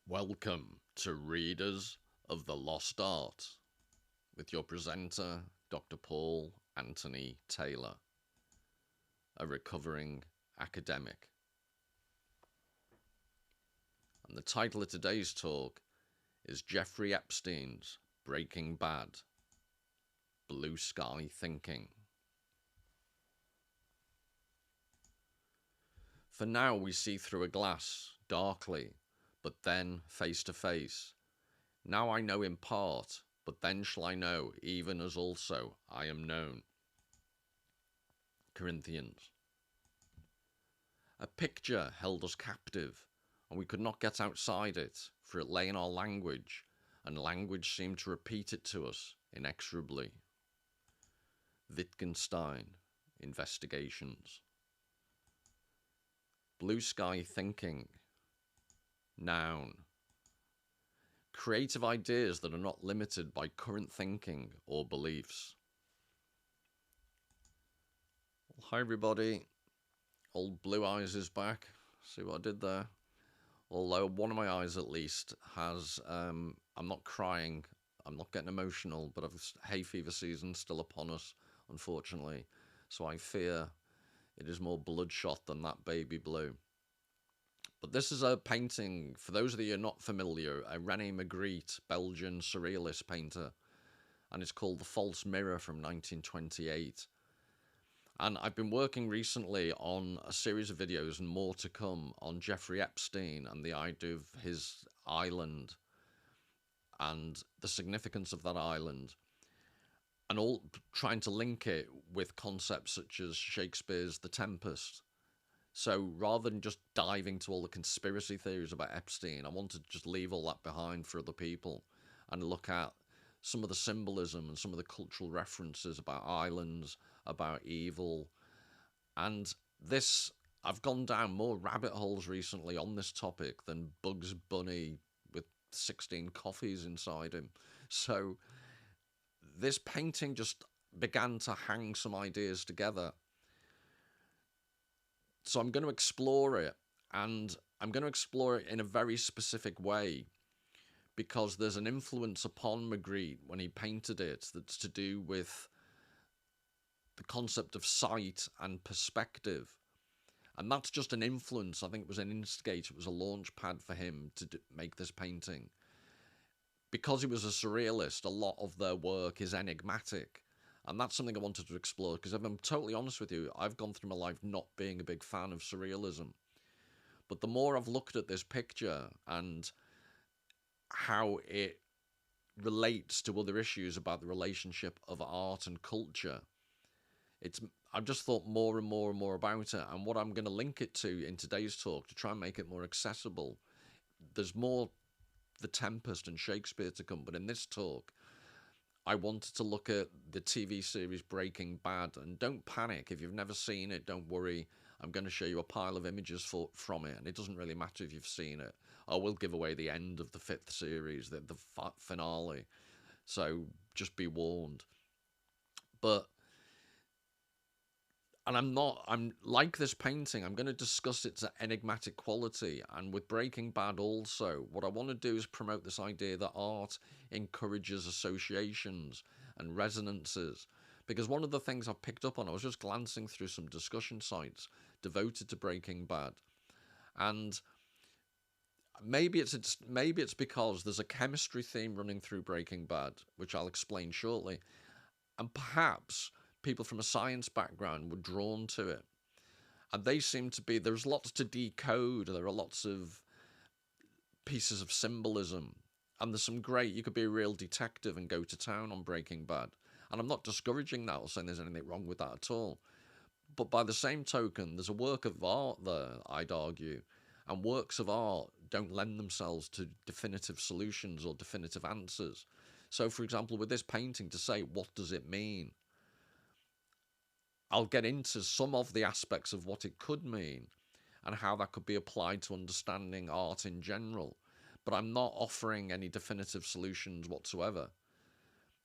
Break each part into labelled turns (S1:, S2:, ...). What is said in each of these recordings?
S1: Welcome to Readers of the Lost Art with your presenter, Dr. Paul Anthony Taylor, a recovering academic. And the title of today's talk is Jeffrey Epstein's Breaking Bad, Blue Sky Thinking. For now we see through a glass, darkly, but then face to face. Now I know in part, but then shall I know, even as also I am known. Corinthians. A picture held us captive, and we could not get outside it, for it lay in our language, and language seemed to repeat it to us inexorably. Wittgenstein, Investigations. Blue sky thinking. Noun. Creative ideas that are not limited by current thinking or beliefs. Well, hi everybody, old Blue Eyes is back. See what I did there? Although one of my eyes at least has, I'm not crying, I'm not getting emotional, but hay fever season still upon us, unfortunately. So I fear it is more bloodshot than that baby blue. But this is a painting, for those of you who are not familiar, a René Magritte, Belgian surrealist painter, and it's called The False Mirror from 1928. And I've been working recently on a series of videos, and more to come, on Jeffrey Epstein and the idea of his island and the significance of that island, and all trying to link it with concepts such as Shakespeare's The Tempest. So rather than just diving to all the conspiracy theories about Epstein, I wanted to just leave all that behind for other people and look at some of the symbolism and some of the cultural references about islands, about evil. And this, I've gone down more rabbit holes recently on this topic than Bugs Bunny with 16 coffees inside him. So this painting just began to hang some ideas together. So I'm going to explore it, and I'm going to explore it in a very specific way, because there's an influence upon Magritte when he painted it that's to do with the concept of sight and perspective. And that's just an influence. I think it was an instigator, it was a launch pad for him to make this painting. Because he was a surrealist, a lot of their work is enigmatic. And that's something I wanted to explore, because if I'm totally honest with you, I've gone through my life not being a big fan of surrealism. But the more I've looked at this picture and how it relates to other issues about the relationship of art and culture, I've just thought more and more and more about it. And what I'm going to link it to in today's talk to try and make it more accessible, there's more The Tempest and Shakespeare to come, but in this talk, I wanted to look at the TV series Breaking Bad. And don't panic, if you've never seen it, don't worry. I'm going to show you a pile of images from it, and it doesn't really matter if you've seen it. I will give away the end of the 5th series, the finale. So just be warned. I'm like this painting, I'm going to discuss its enigmatic quality, and with Breaking Bad also, what I want to do is promote this idea that art encourages associations and resonances. Because one of the things I picked up on, I was just glancing through some discussion sites devoted to Breaking Bad, and maybe it's because there's a chemistry theme running through Breaking Bad, which I'll explain shortly, and perhaps people from a science background were drawn to it. And they seem to be, there's lots to decode, there are lots of pieces of symbolism, and there's some great, you could be a real detective and go to town on Breaking Bad. And I'm not discouraging that or saying there's anything wrong with that at all. But by the same token, there's a work of art there, I'd argue, and works of art don't lend themselves to definitive solutions or definitive answers. So, for example, with this painting, to say, what does it mean? I'll get into some of the aspects of what it could mean and how that could be applied to understanding art in general, but I'm not offering any definitive solutions whatsoever.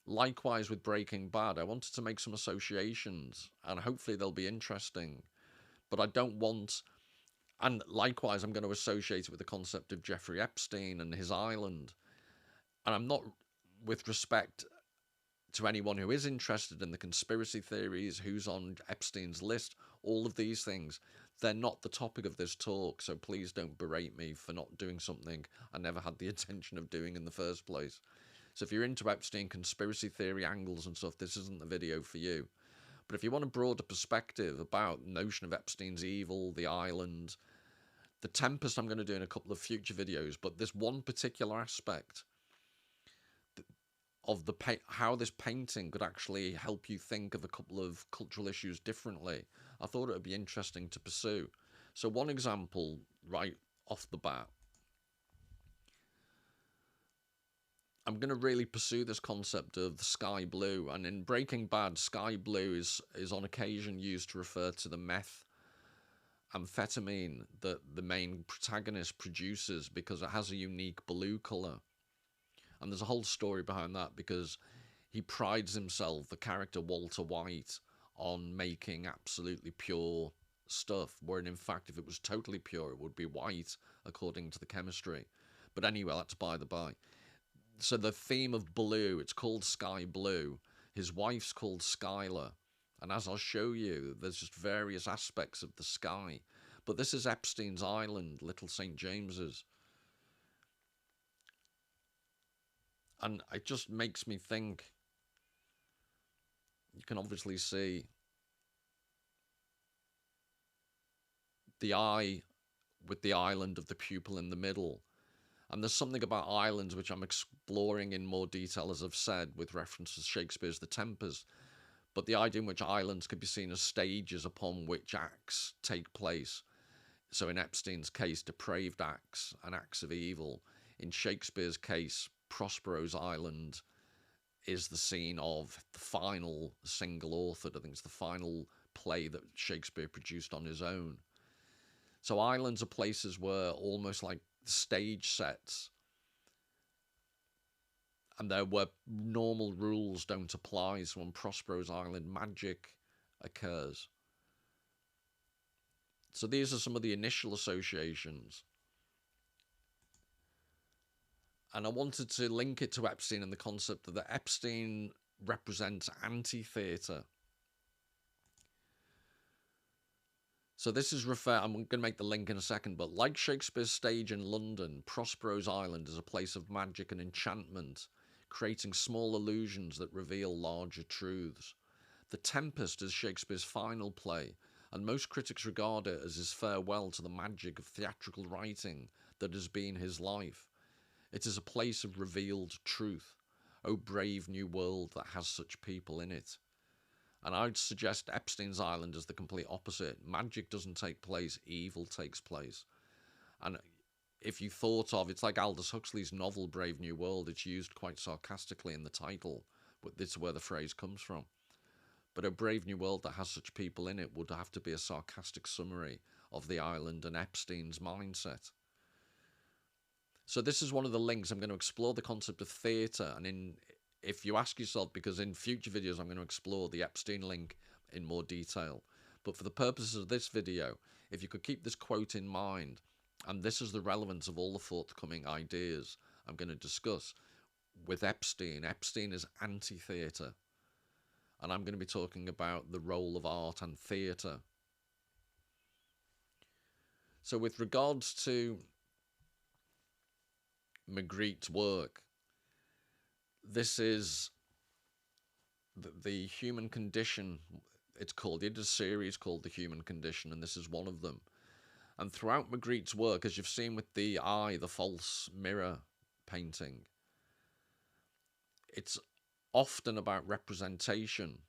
S1: Likewise with Breaking Bad, I wanted to make some associations, and hopefully they'll be interesting, but I don't want And likewise, I'm going to associate it with the concept of Jeffrey Epstein and his island. And I'm not, with respect to anyone who is interested in the conspiracy theories, who's on Epstein's list, all of these things, they're not the topic of this talk. So please don't berate me for not doing something I never had the intention of doing in the first place. So if you're into Epstein conspiracy theory angles and stuff, this isn't the video for you. But if you want a broader perspective about the notion of Epstein's evil, the island, the Tempest, I'm going to do in a couple of future videos, but this one particular aspect of the how this painting could actually help you think of a couple of cultural issues differently, I thought it would be interesting to pursue. So one example right off the bat, I'm going to really pursue this concept of the sky blue. And in Breaking Bad, sky blue is on occasion used to refer to the amphetamine that the main protagonist produces because it has a unique blue colour. And there's a whole story behind that because he prides himself, the character Walter White, on making absolutely pure stuff, wherein in fact if it was totally pure it would be white according to the chemistry. But anyway, that's by the by. So the theme of blue, it's called sky blue. His wife's called Skylar. And as I'll show you, there's just various aspects of the sky. But this is Epstein's Island, Little St. James's. And it just makes me think, you can obviously see the eye with the island of the pupil in the middle. And there's something about islands which I'm exploring in more detail, as I've said, with reference to Shakespeare's The Tempest. But the idea in which islands could be seen as stages upon which acts take place. So in Epstein's case, depraved acts and acts of evil. In Shakespeare's case, Prospero's Island is the scene of the final single authored, I think it's the final play that Shakespeare produced on his own. So islands are places where almost like stage sets, and there where normal rules don't apply. So on Prospero's Island, magic occurs. So these are some of the initial associations. And I wanted to link it to Epstein and the concept that Epstein represents anti-theatre. So this is I'm going to make the link in a second, but like Shakespeare's stage in London, Prospero's Island is a place of magic and enchantment, creating small illusions that reveal larger truths. The Tempest is Shakespeare's final play, and most critics regard it as his farewell to the magic of theatrical writing that has been his life. It is a place of revealed truth. O brave new world that has such people in it. And I'd suggest Epstein's Island is the complete opposite. Magic doesn't take place, evil takes place. And if you thought of, it's like Aldous Huxley's novel Brave New World, it's used quite sarcastically in the title, but this is where the phrase comes from. But a brave new world that has such people in it would have to be a sarcastic summary of the island and Epstein's mindset. So this is one of the links. I'm going to explore the concept of theatre, and if you ask yourself, because in future videos I'm going to explore the Epstein link in more detail. But for the purposes of this video, if you could keep this quote in mind, and this is the relevance of all the forthcoming ideas I'm going to discuss with Epstein. Epstein is anti-theatre. And I'm going to be talking about the role of art and theatre. So with regards to Magritte's work, this is the human condition, it's called. He did a series called The Human Condition, and this is one of them. And throughout Magritte's work, as you've seen with the eye, the false mirror painting, it's often about representation.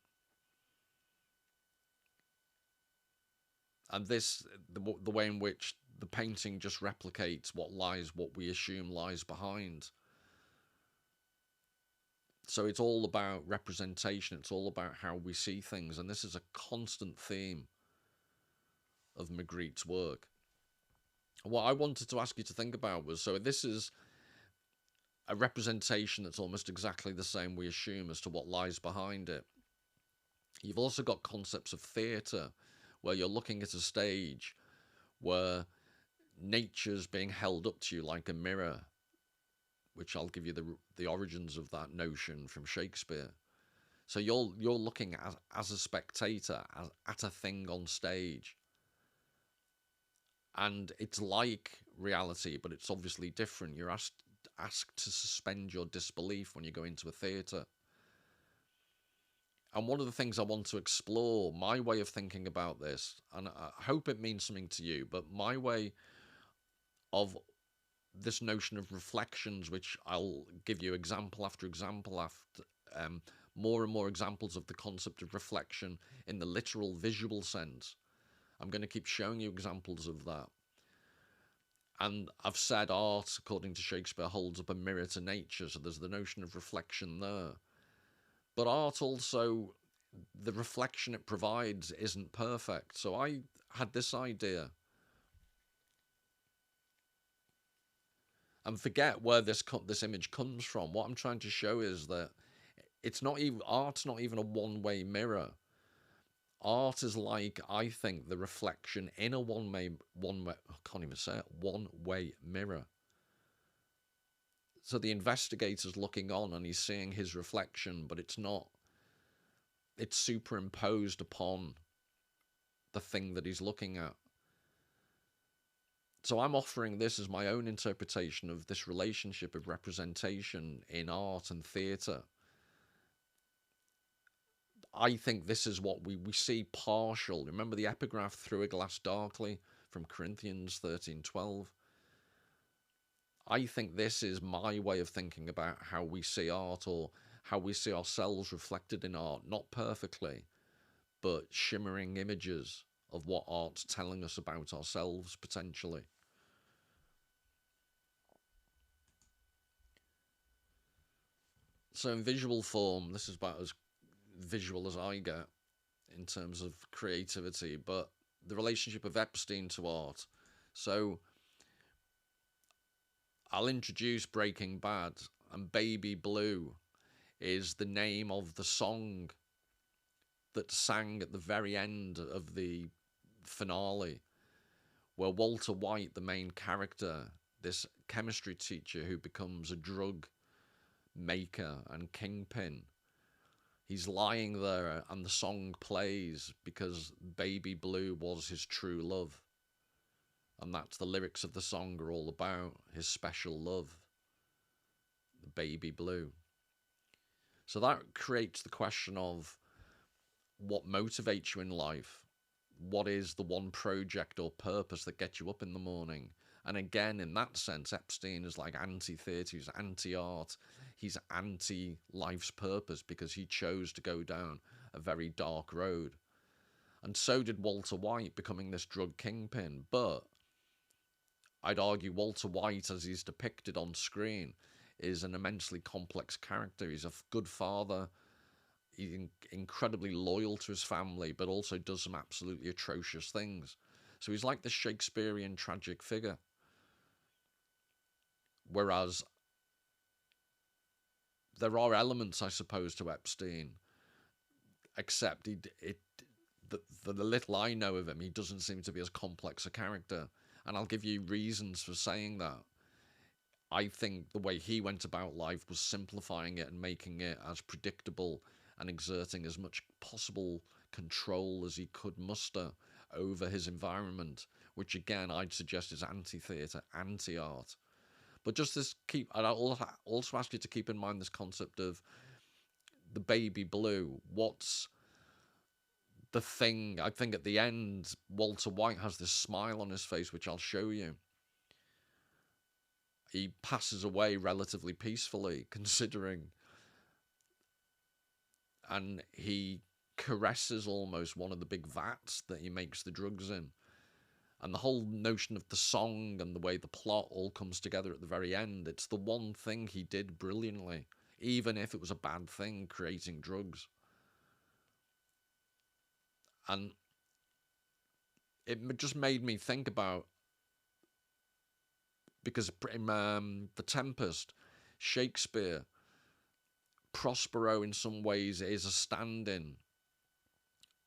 S1: And this, the way in which the painting just replicates what we assume lies behind. So it's all about representation. It's all about how we see things. And this is a constant theme of Magritte's work. What I wanted to ask you to think about was, so this is a representation that's almost exactly the same we assume as to what lies behind it. You've also got concepts of theatre, where you're looking at a stage where nature's being held up to you like a mirror, which I'll give you the origins of that notion from Shakespeare. So you're looking as a spectator at a thing on stage, and it's like reality, but it's obviously different. You're asked to suspend your disbelief when you go into a theatre. And one of the things I want to explore, my way of thinking about this, and I hope it means something to you, but my way of this notion of reflections, which I'll give you example after example after more and more examples of the concept of reflection in the literal visual sense. I'm going to keep showing you examples of that. And I've said art, according to Shakespeare, holds up a mirror to nature, so there's the notion of reflection there. But art also, the reflection it provides isn't perfect. So I had this idea, and forget where this image comes from. What I'm trying to show is that art's not even a one-way mirror. Art is like, I think, the reflection in a one-way I can't even say it, one-way mirror. So the investigator's looking on and he's seeing his reflection, but it's not. It's superimposed upon the thing that he's looking at. So I'm offering this as my own interpretation of this relationship of representation in art and theatre. I think this is what we see partial. Remember the epigraph, through a glass darkly, from Corinthians 13:12. I think this is my way of thinking about how we see art, or how we see ourselves reflected in art. Not perfectly, but shimmering images of what art's telling us about ourselves, potentially. So in visual form, this is about as visual as I get in terms of creativity, but the relationship of Epstein to art. So I'll introduce Breaking Bad, and Baby Blue is the name of the song that sang at the very end of the finale, where Walter White, the main character, this chemistry teacher who becomes a drug maker and kingpin, he's lying there and the song plays because Baby Blue was his true love. And that's the lyrics of the song are all about, his special love, the Baby Blue. So that creates the question of what motivates you in life. What is the one project or purpose that gets you up in the morning? And again, in that sense, Epstein is like anti-theatre, he's anti-art, he's anti-life's purpose because he chose to go down a very dark road. And so did Walter White, becoming this drug kingpin. But I'd argue Walter White, as he's depicted on screen, is an immensely complex character. He's a good father, he's incredibly loyal to his family, but also does some absolutely atrocious things. So he's like the Shakespearean tragic figure. Whereas there are elements, I suppose, to Epstein, except the little I know of him, he doesn't seem to be as complex a character. And I'll give you reasons for saying that. I think the way he went about life was simplifying it and making it as predictable and exerting as much possible control as he could muster over his environment, which again I'd suggest is anti-theatre, anti-art. But just this and I'll also ask you to keep in mind this concept of the Baby Blue. What's the thing? I think at the end, Walter White has this smile on his face, which I'll show you. He passes away relatively peacefully, considering, and he caresses almost one of the big vats that he makes the drugs in. And the whole notion of the song and the way the plot all comes together at the very end, it's the one thing he did brilliantly, even if it was a bad thing, creating drugs. And it just made me think about, because in The Tempest, Shakespeare, Prospero in some ways is a stand-in,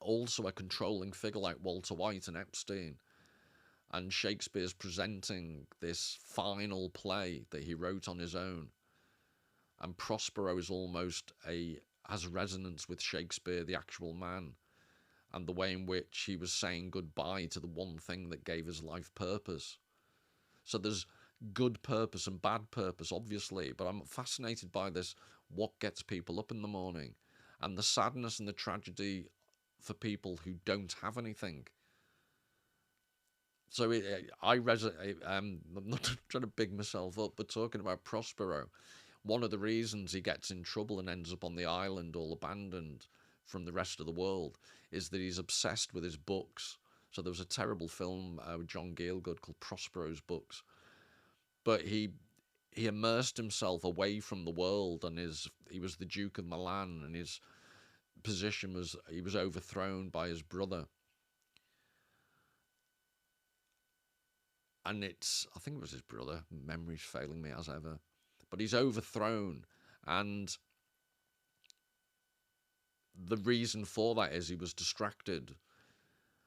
S1: also a controlling figure like Walter White and Epstein. and Shakespeare's presenting this final play that he wrote on his own, and Prospero is almost has resonance with Shakespeare, the actual man, and the way in which he was saying goodbye to the one thing that gave his life purpose. So there's good purpose and bad purpose, obviously, but I'm fascinated by this, what gets people up in the morning, and the sadness and the tragedy for people who don't have anything. So I resonate. I'm not trying to big myself up, but talking about Prospero, one of the reasons he gets in trouble and ends up on the island all abandoned from the rest of the world is that he's obsessed with his books. So there was a terrible film with John Gielgud called Prospero's Books, but he immersed himself away from the world, and he was the Duke of Milan, and his position was he was overthrown by his brother. And I think it was his brother, memory's failing me as ever, but he's overthrown, and the reason for that is he was distracted,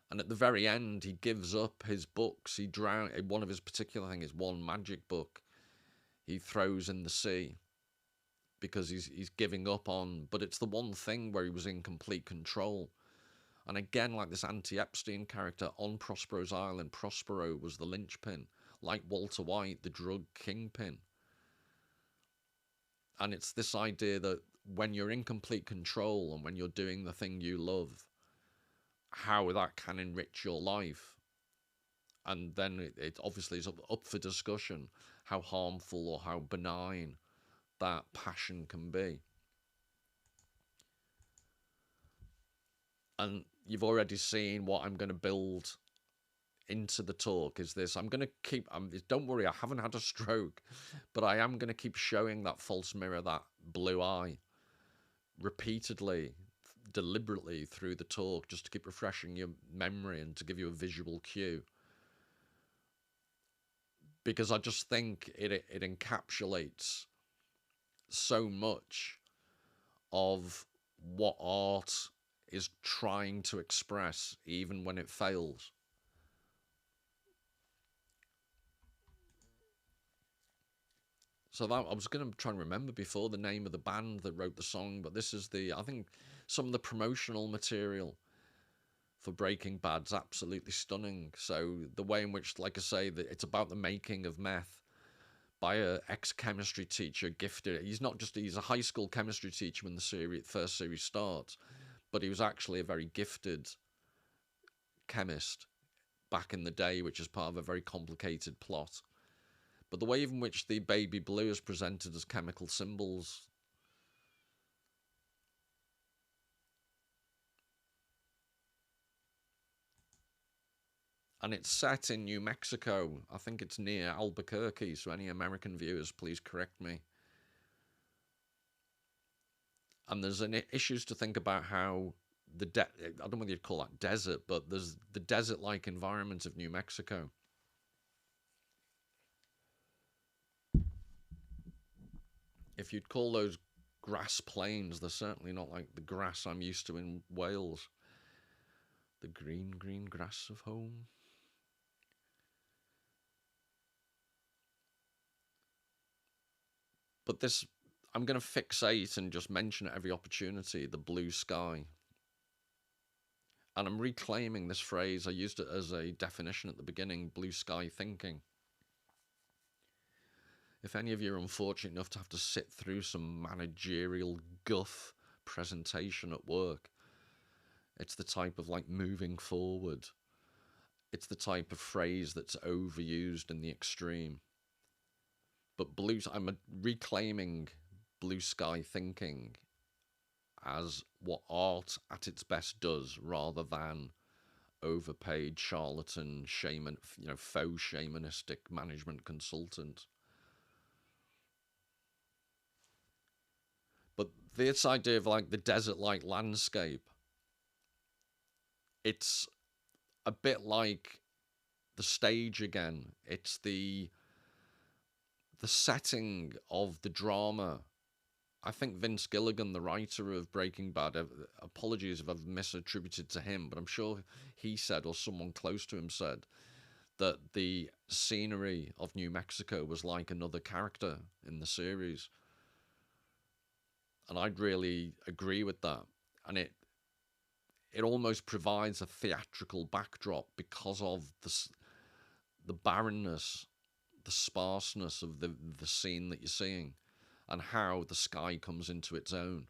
S1: and at the very end he gives up his books. He drown one of his particular things, one magic book he throws in the sea because he's giving up on, but it's the one thing where he was in complete control. And again, like this anti-Epstein character on Prospero's Island, Prospero was the linchpin, like Walter White, the drug kingpin. And it's this idea that when you're in complete control and when you're doing the thing you love, how that can enrich your life. And then it obviously is up for discussion how harmful or how benign that passion can be. And you've already seen what I'm going to build into the talk is this. I'm going to keep, don't worry, I haven't had a stroke, but I am going to keep showing that false mirror, that blue eye, repeatedly, deliberately through the talk, just to keep refreshing your memory and to give you a visual cue. Because I just think it encapsulates so much of what art is trying to express, even when it fails. So that I was going to try and remember before the name of the band that wrote the song, but this is I think some of the promotional material for Breaking Bad's absolutely stunning. So the way in which, like I say, that it's about the making of meth by a ex-chemistry teacher, gifted. He's a high school chemistry teacher when the first series starts, but he was actually a very gifted chemist back in the day, which is part of a very complicated plot. But the way in which the baby blue is presented as chemical symbols, and it's set in New Mexico. I think it's near Albuquerque, so any American viewers, please correct me. And there's issues to think about how I don't know whether you'd call that desert, but there's the desert-like environment of New Mexico. If you'd call those grass plains, they're certainly not like the grass I'm used to in Wales. The green, green grass of home. But this, I'm going to fixate and just mention at every opportunity the blue sky. And I'm reclaiming this phrase. I used it as a definition at the beginning, blue sky thinking. If any of you are unfortunate enough to have to sit through some managerial guff presentation at work, it's the type of like moving forward. It's the type of phrase that's overused in the extreme. But I'm reclaiming blue sky thinking as what art at its best does, rather than overpaid charlatan faux shamanistic management consultant. But this idea of like the desert-like landscape, it's a bit like the stage again. It's the setting of the drama. I think Vince Gilligan, the writer of Breaking Bad, apologies if I've misattributed to him, but I'm sure he said, or someone close to him said, that the scenery of New Mexico was like another character in the series. And I'd really agree with that. And it almost provides a theatrical backdrop because of the barrenness, the sparseness of the scene that you're seeing, and how the sky comes into its own.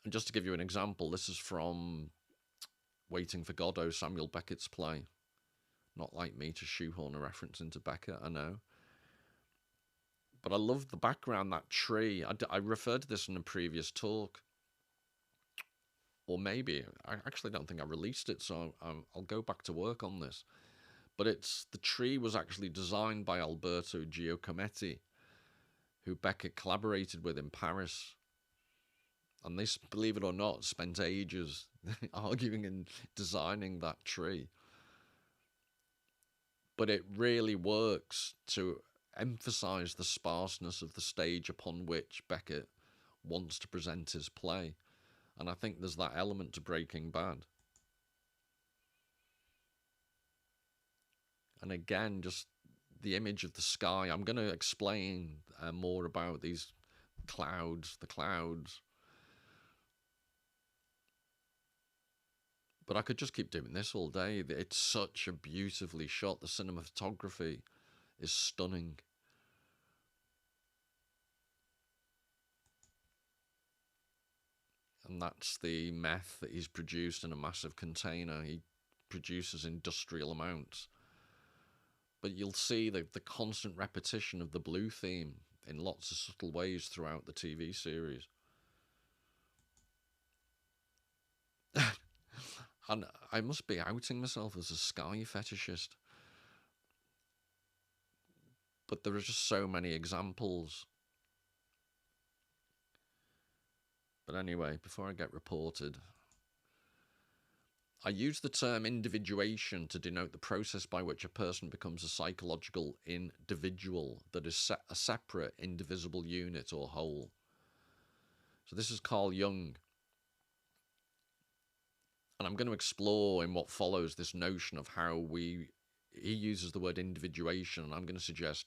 S1: And just to give you an example, this is from Waiting for Godot, Samuel Beckett's play. Not like me to shoehorn a reference into Beckett, I know. But I love the background, that tree. I referred to this in a previous talk. Or maybe, I actually don't think I released it, so I'll go back to work on this. But the tree was actually designed by Alberto Giacometti, who Beckett collaborated with in Paris. And they, believe it or not, spent ages arguing and designing that tree. But it really works to emphasize the sparseness of the stage upon which Beckett wants to present his play. And I think there's that element to Breaking Bad. And again, just the image of the sky. I'm going to explain more about these clouds, the clouds. But I could just keep doing this all day. It's such a beautifully shot. The cinematography is stunning. And that's the meth that he's produced in a massive container. He produces industrial amounts. But you'll see the constant repetition of the blue theme in lots of subtle ways throughout the TV series. And I must be outing myself as a sky fetishist. But there are just so many examples. But anyway, before I get reported, I use the term individuation to denote the process by which a person becomes a psychological individual that is a separate, indivisible unit or whole. So this is Carl Jung. And I'm going to explore in what follows this notion of how he uses the word individuation. And I'm going to suggest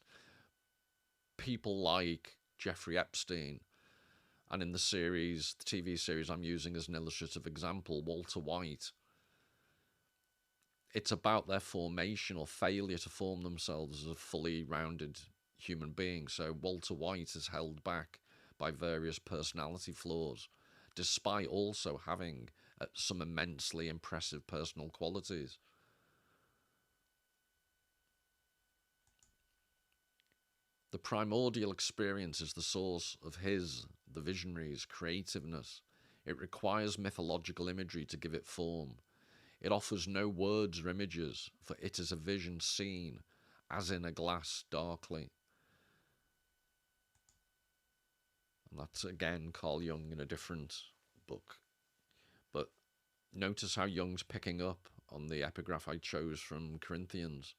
S1: people like Jeffrey Epstein, and in the series, the TV series I'm using as an illustrative example, Walter White. It's about their formation or failure to form themselves as a fully rounded human being. So Walter White is held back by various personality flaws, despite also having some immensely impressive personal qualities. The primordial experience is the source of the visionary's, creativeness. It requires mythological imagery to give it form. It offers no words or images, for it is a vision seen, as in a glass darkly. And that's again Carl Jung in a different book. But notice how Jung's picking up on the epigraph I chose from Corinthians,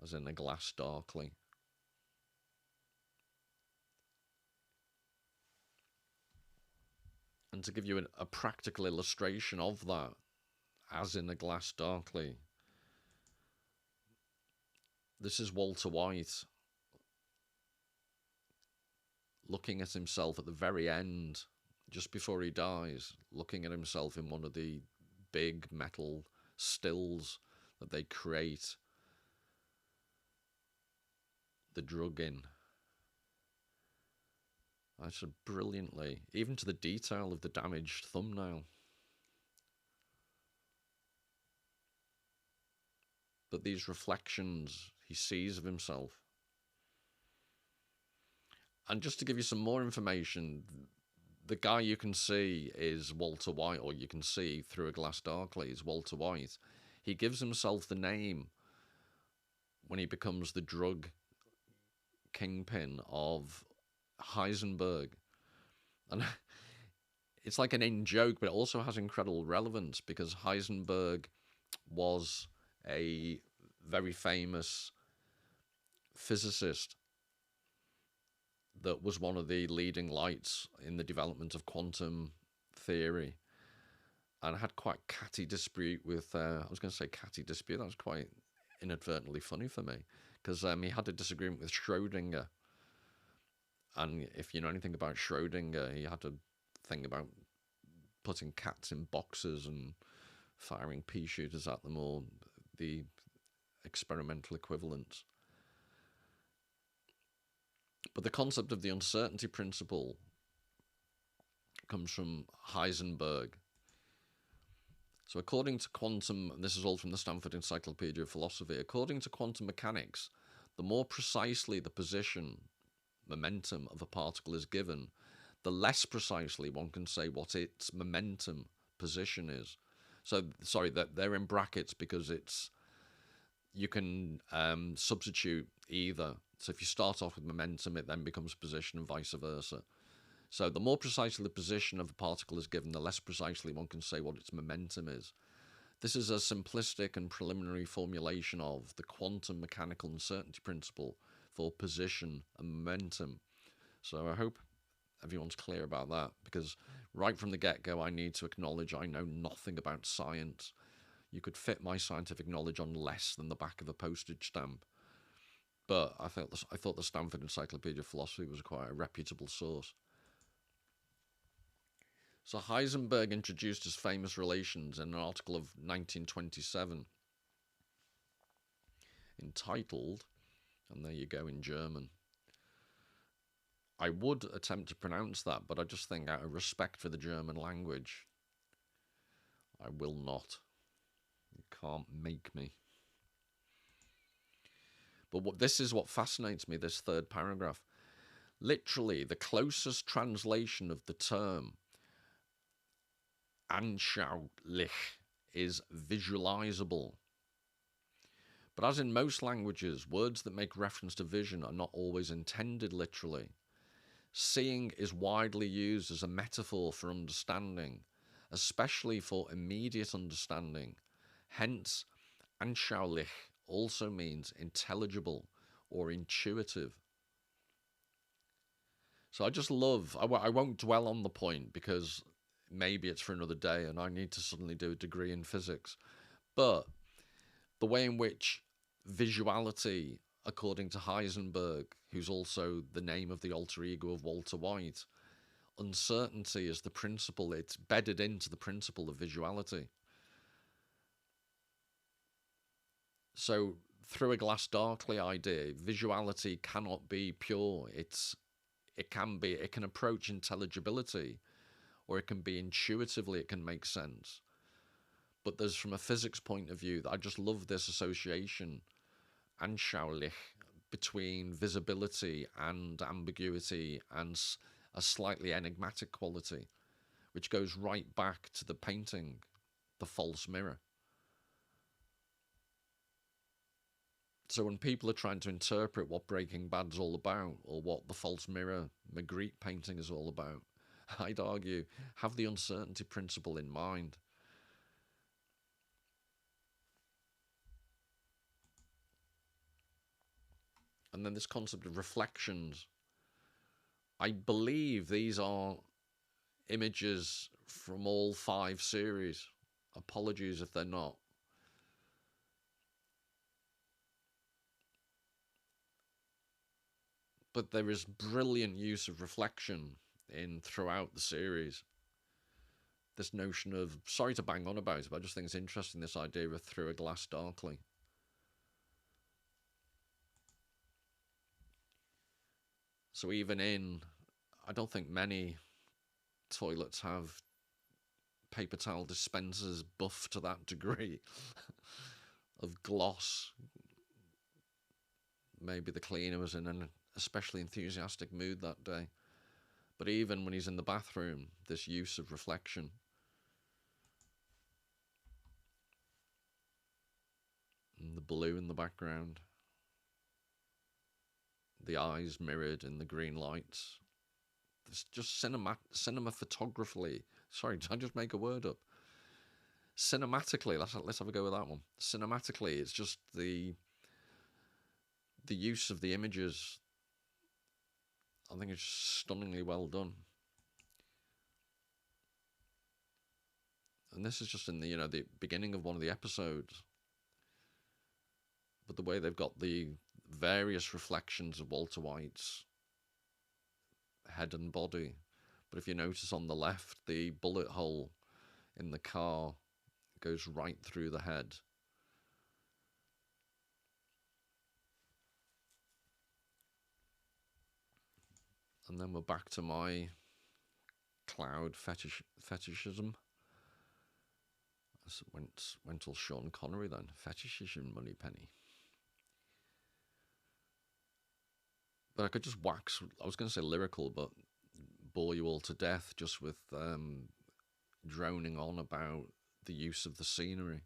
S1: as in a glass darkly. And to give you a practical illustration of that, as in a glass darkly, this is Walter White looking at himself at the very end, just before he dies, looking at himself in one of the big metal stills that they create the drug in. I said brilliantly, even to the detail of the damaged thumbnail. But these reflections he sees of himself. And just to give you some more information, the guy you can see is Walter White, or you can see through a glass darkly is Walter White. He gives himself the name when he becomes the drug kingpin of Heisenberg. And it's like an in-joke, but it also has incredible relevance because Heisenberg was a very famous physicist that was one of the leading lights in the development of quantum theory. and I had quite catty dispute with. I was going to say catty dispute. That was quite inadvertently funny for me because he had a disagreement with Schrödinger, and if you know anything about Schrödinger, he had a thing about putting cats in boxes and firing pea shooters at them, or the experimental equivalents. But the concept of the uncertainty principle comes from Heisenberg. So according to quantum, this is all from the Stanford Encyclopedia of Philosophy, according to quantum mechanics, the more precisely the position, momentum of a particle is given, the less precisely one can say what its momentum position is. So, sorry, that they're in brackets because it's you can substitute either. So if you start off with momentum, it then becomes position and vice versa. So the more precisely the position of a particle is given, the less precisely one can say what its momentum is. This is a simplistic and preliminary formulation of the quantum mechanical uncertainty principle for position and momentum. So I hope everyone's clear about that, because right from the get-go I need to acknowledge I know nothing about science. You could fit my scientific knowledge on less than the back of a postage stamp. But I thought the Stanford Encyclopedia of Philosophy was quite a reputable source. So Heisenberg introduced his famous relations in an article of 1927 entitled, and there you go in German. I would attempt to pronounce that, but I just think out of respect for the German language, I will not. You can't make me. But this is what fascinates me, this third paragraph. Literally, the closest translation of the term anschaulich is visualizable. But as in most languages, words that make reference to vision are not always intended literally. Seeing is widely used as a metaphor for understanding, especially for immediate understanding. Hence, anschaulich also means intelligible or intuitive. So I just love, I won't dwell on the point because maybe it's for another day and I need to suddenly do a degree in physics. But the way in which visuality, according to Heisenberg, who's also the name of the alter ego of Walter White, uncertainty is the principle, it's bedded into the principle of visuality. So through a glass darkly idea, visuality cannot be pure. It can approach intelligibility, or it can be intuitively, it can make sense. But there's, from a physics point of view, I just love this association, anschaulich, between visibility and ambiguity and a slightly enigmatic quality, which goes right back to the painting, The False Mirror. So when people are trying to interpret what Breaking Bad's all about, or what the False Mirror Magritte painting is all about, I'd argue, have the uncertainty principle in mind. And then this concept of reflections. I believe these are images from all 5 series. Apologies if they're not. But there is brilliant use of reflection in throughout the series. This notion of, sorry to bang on about it, but I just think it's interesting, this idea of through a glass darkly. So even in, I don't think many toilets have paper towel dispensers buffed to that degree of gloss. Maybe the cleaner was in an especially enthusiastic mood that day. But even when he's in the bathroom, this use of reflection. And the blue in the background. The eyes mirrored in the green lights. It's just cinematographically. Sorry, did I just make a word up? Cinematically, let's have a go with that one. Cinematically, it's just the use of the images. I think it's stunningly well done. And this is just in the, the beginning of one of the episodes. But the way they've got the various reflections of Walter White's head and body. But if you notice on the left, the bullet hole in the car goes right through the head. And then we're back to my cloud fetishism. Went all Sean Connery then. Fetishism, Moneypenny. But I could just wax, I was going to say lyrical, but bore you all to death just with droning on about the use of the scenery.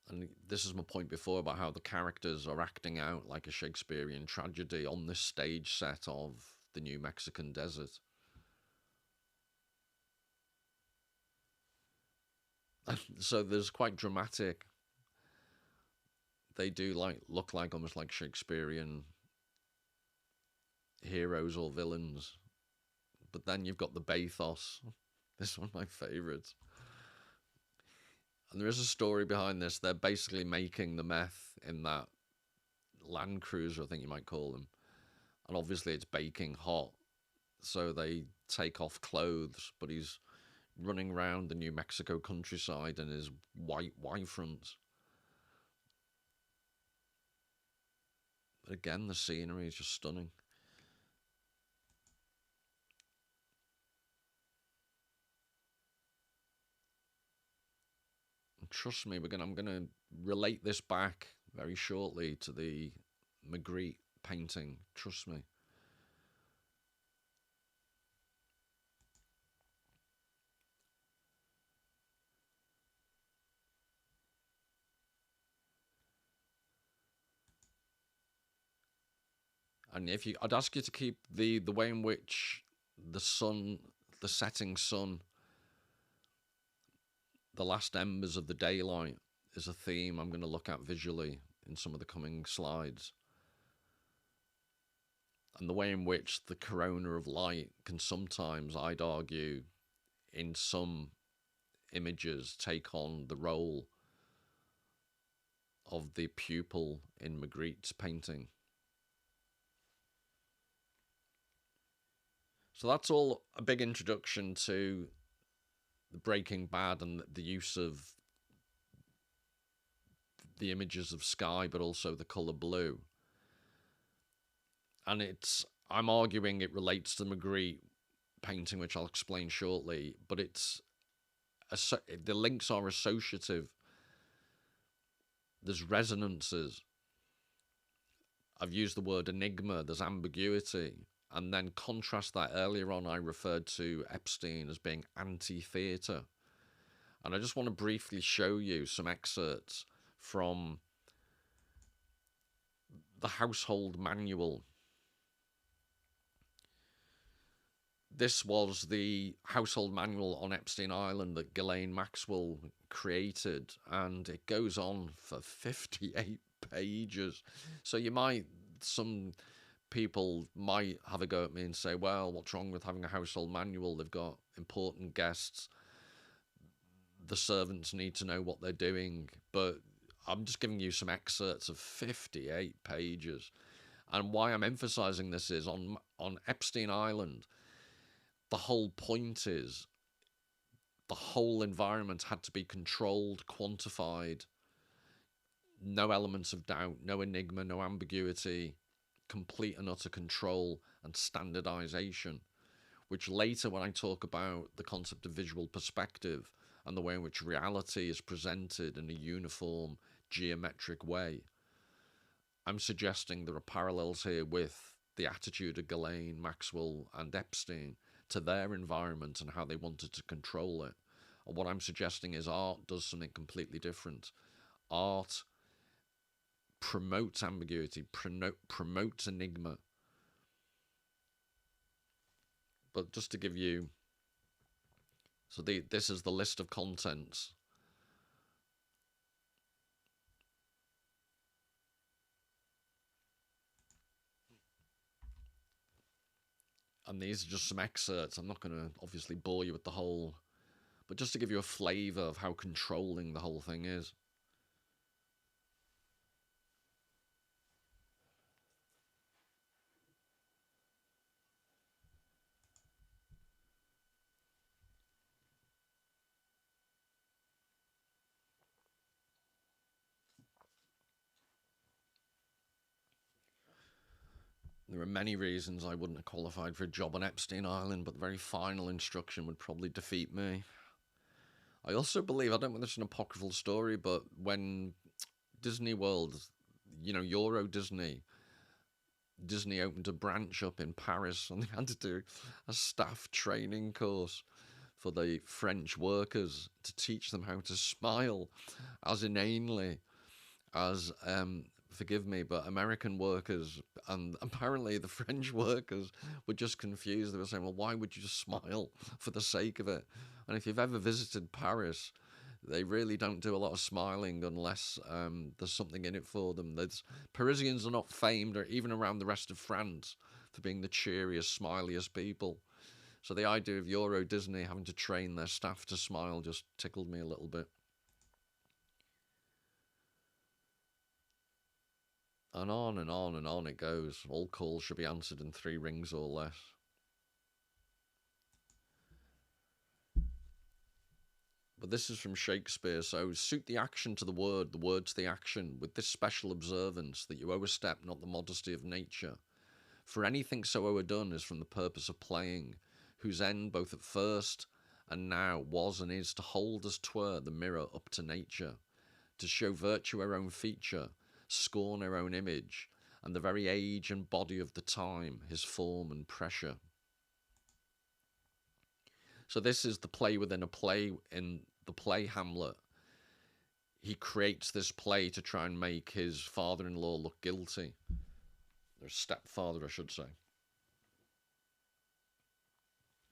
S1: And this is my point before about how the characters are acting out like a Shakespearean tragedy on this stage set of the New Mexican desert. So there's quite dramatic. They do look like almost like Shakespearean heroes or villains. But then you've got the bathos. This is one of my favourites. And there is a story behind this. They're basically making the meth in that Land Cruiser, I think you might call them. And obviously it's baking hot. So they take off clothes, but he's running around the New Mexico countryside in his white Y-fronts. But again, the scenery is just stunning. And trust me, I'm gonna relate this back very shortly to the Magritte painting. Trust me. And I'd ask you to keep the way in which the sun, the setting sun, the last embers of the daylight is a theme I'm going to look at visually in some of the coming slides. And the way in which the corona of light can sometimes, I'd argue, in some images take on the role of the pupil in Magritte's painting. So that's all a big introduction to the Breaking Bad and the use of the images of sky, but also the colour blue. And I'm arguing it relates to the Magritte painting, which I'll explain shortly, but the links are associative. There's resonances. I've used the word enigma, there's ambiguity. And then contrast that, earlier on I referred to Epstein as being anti-theatre. And I just want to briefly show you some excerpts from the household manual. This was the household manual on Epstein Island that Ghislaine Maxwell created, and it goes on for 58 pages. So some people might have a go at me and say, well, what's wrong with having a household manual? They've got important guests. The servants need to know what they're doing. But I'm just giving you some excerpts of 58 pages. And why I'm emphasizing this is on Epstein Island, the whole point is the whole environment had to be controlled, quantified, no elements of doubt, no enigma, no ambiguity, complete and utter control and standardization, which later, when I talk about the concept of visual perspective and the way in which reality is presented in a uniform, geometric way, I'm suggesting there are parallels here with the attitude of Ghislaine Maxwell and Epstein to their environment and how they wanted to control it. And what I'm suggesting is art does something completely different. Art promotes ambiguity, promotes enigma. But just to give you, so this is the list of contents. And these are just some excerpts. I'm not going to obviously bore you with the whole, but just to give you a flavour of how controlling the whole thing is. There are many reasons I wouldn't have qualified for a job on Epstein Island, but the very final instruction would probably defeat me. I also believe, I don't know if it's an apocryphal story, but when Disney World, Euro Disney opened a branch up in Paris and they had to do a staff training course for the French workers to teach them how to smile as inanely as forgive me, but American workers, and apparently the French workers were just confused. They were saying, well, why would you just smile for the sake of it? And if you've ever visited Paris, they really don't do a lot of smiling unless there's something in it for them. Parisians are not famed, or even around the rest of France, for being the cheeriest, smiliest people. So the idea of Euro Disney having to train their staff to smile just tickled me a little bit. And on and on and on it goes. All calls should be answered in 3 rings or less. But this is from Shakespeare, so suit the action to the word to the action, with this special observance that you overstep not the modesty of nature. For anything so overdone is from the purpose of playing, whose end both at first and now was and is to hold as 'twere the mirror up to nature, to show virtue her own feature, scorn her own image, and the very age and body of the time, his form and pressure. So this is the play within a play. In the play Hamlet, he creates this play to try and make his father-in-law look guilty. Or stepfather, I should say.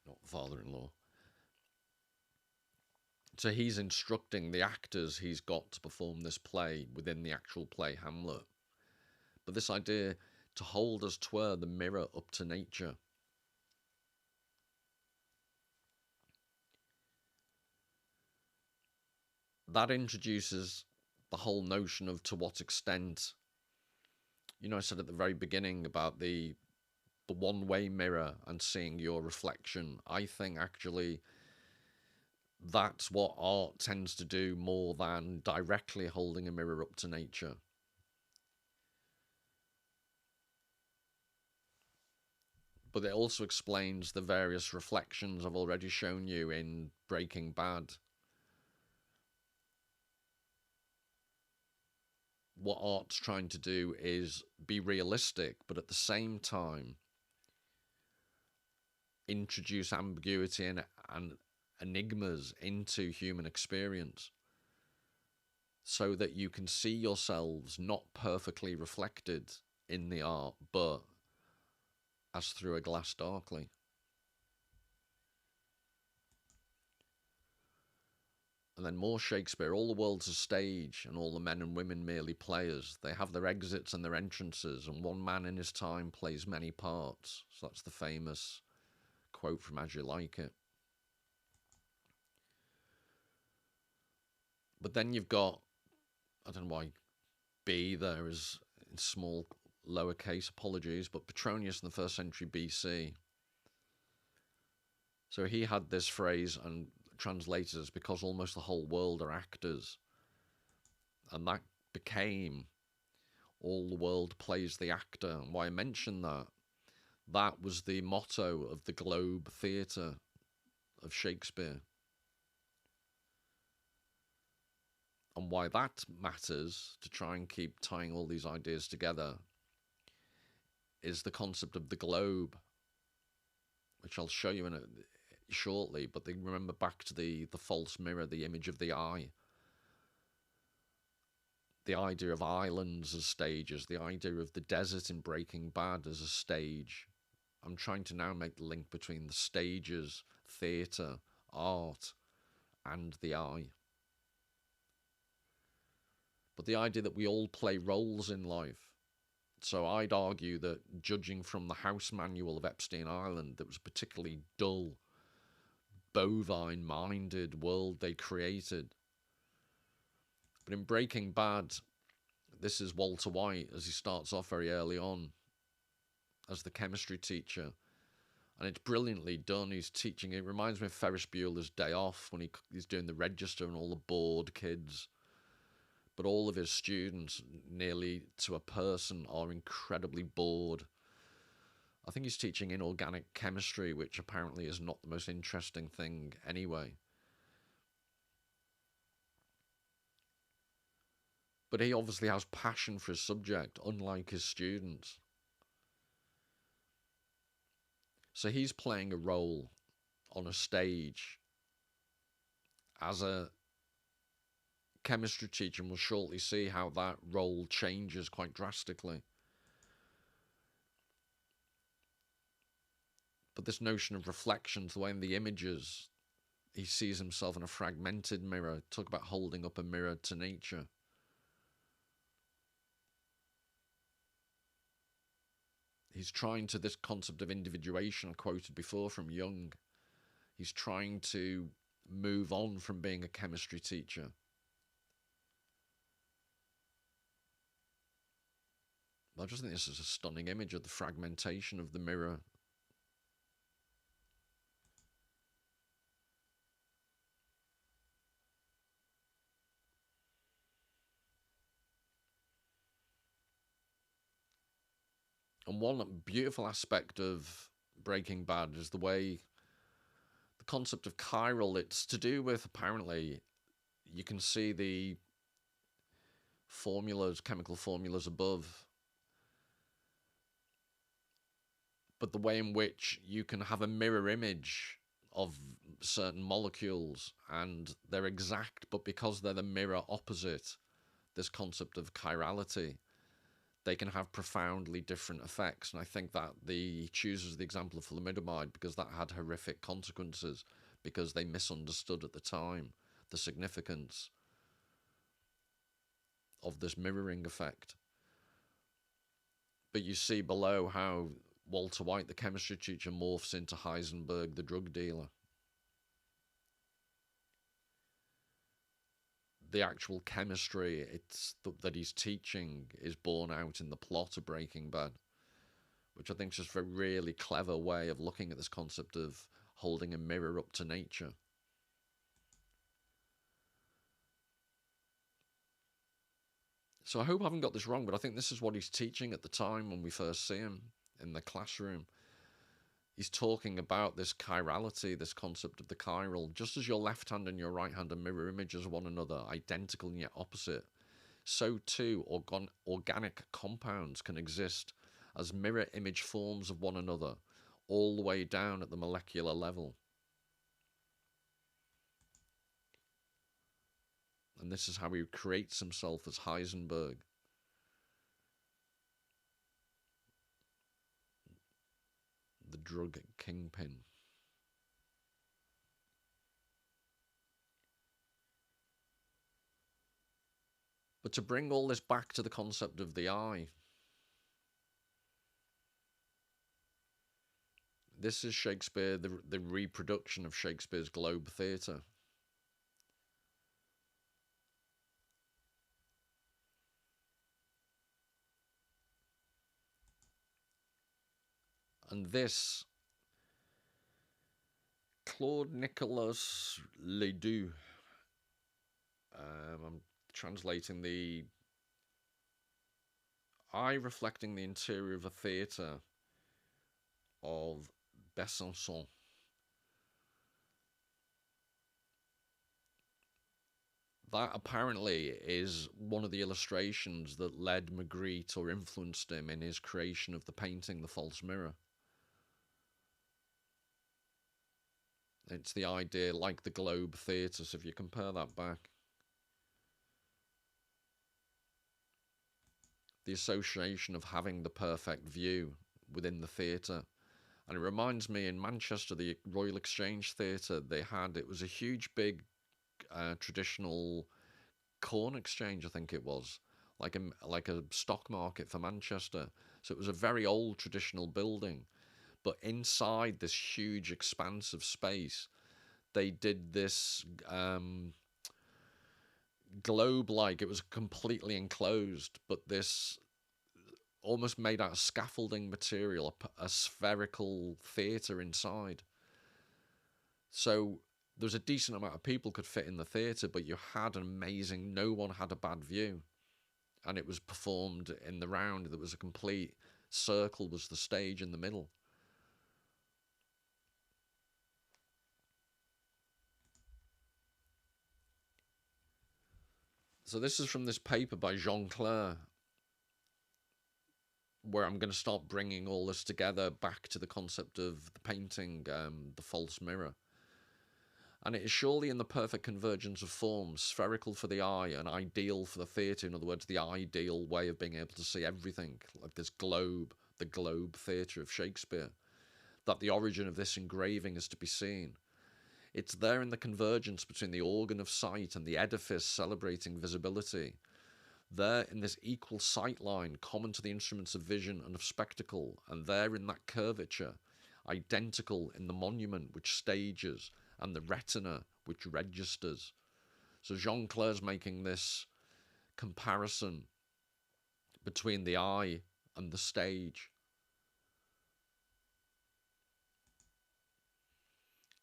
S1: Not father-in-law. So he's instructing the actors he's got to perform this play within the actual play Hamlet. But this idea to hold as 'twere the mirror up to nature. That introduces the whole notion of to what extent. I said at the very beginning about the one-way mirror and seeing your reflection. I think actually that's what art tends to do more than directly holding a mirror up to nature. But it also explains the various reflections I've already shown you in Breaking Bad. What art's trying to do is be realistic, but at the same time introduce ambiguity and enigmas into human experience so that you can see yourselves not perfectly reflected in the art, but as through a glass darkly. And then more Shakespeare, all the world's a stage, and all the men and women merely players. They have their exits and their entrances, and one man in his time plays many parts. So that's the famous quote from As You Like It. But then you've got, I don't know why B there is in small lowercase, apologies, but Petronius in the 1st century BC. So he had this phrase and translated as because almost the whole world are actors. And that became all the world plays the actor. And why I mention that, that was the motto of the Globe Theatre of Shakespeare. And why that matters, to try and keep tying all these ideas together, is the concept of the globe, which I'll show you shortly. But remember back to the false mirror, the image of the eye. The idea of islands as stages, the idea of the desert in Breaking Bad as a stage. I'm trying to now make the link between the stages, theatre, art, and the eye. But the idea that we all play roles in life, So I'd argue that judging from the house manual of Epstein Island, that was a particularly dull, bovine-minded world they created. But in Breaking Bad, this is Walter White as he starts off very early on as the chemistry teacher. And it's brilliantly done. He's teaching. It reminds me of Ferris Bueller's Day Off when he's doing the register and all the bored kids. But all of his students, nearly to a person, are incredibly bored. I think he's teaching inorganic chemistry, which apparently is not the most interesting thing anyway. But he obviously has passion for his subject, unlike his students. So he's playing a role on a stage as a chemistry teacher, and we'll shortly see how that role changes quite drastically. But this notion of reflections, the way in the images he sees himself in a fragmented mirror, talk about holding up a mirror to nature. He's trying to, this concept of individuation I quoted before from Jung, he's trying to move on from being a chemistry teacher. I just think this is a stunning image of the fragmentation of the mirror. And one beautiful aspect of Breaking Bad is the way the concept of chiral, it's to do with, apparently, you can see the formulas, chemical formulas above, but the way in which you can have a mirror image of certain molecules and they're exact, but because they're the mirror opposite, this concept of chirality, they can have profoundly different effects. And I think that he chooses the example of thalidomide because that had horrific consequences, because they misunderstood at the time the significance of this mirroring effect. But you see below how Walter White, the chemistry teacher, morphs into Heisenberg, the drug dealer. The actual chemistry that he's teaching is borne out in the plot of Breaking Bad, which I think is just a really clever way of looking at this concept of holding a mirror up to nature. So I hope I haven't got this wrong, but I think this is what he's teaching at the time when we first see him in the classroom. He's talking about this chirality, this concept of the chiral. Just as your left hand and your right hand are mirror images of one another, identical and yet opposite, so too organic compounds can exist as mirror image forms of one another, all the way down at the molecular level. And this is how he creates himself as Heisenberg. The drug kingpin. But to bring all this back to the concept of the eye, this is Shakespeare, the reproduction of Shakespeare's Globe Theatre. And this, Claude Nicolas Ledoux, I'm translating the eye reflecting the interior of a theatre of Besançon. That apparently is one of the illustrations that led Magritte or influenced him in his creation of the painting The False Mirror. It's the idea, like the Globe Theatre, so if you compare that back, the association of having the perfect view within the theatre. And it reminds me, in Manchester, the Royal Exchange Theatre, it was a huge, big, traditional corn exchange, I think it was, like a stock market for Manchester. So it was a very old traditional building, but inside this huge expanse of space, they did this globe like. It was completely enclosed, but this almost made out of scaffolding material, a spherical theatre inside. So there was a decent amount of people could fit in the theatre, but you had an amazing, no one had a bad view. And it was performed in the round. There was a complete circle, was the stage in the middle. So this is from this paper by Jean Clair, where I'm going to start bringing all this together back to the concept of the painting, the false mirror. And it is surely in the perfect convergence of forms, spherical for the eye and ideal for the theatre. In other words, the ideal way of being able to see everything, like this globe, the globe theatre of Shakespeare, that the origin of this engraving is to be seen. It's there in the convergence between the organ of sight and the edifice celebrating visibility. There in this equal sight line common to the instruments of vision and of spectacle, and there in that curvature, identical in the monument which stages and the retina which registers. So Jean Clair's making this comparison between the eye and the stage.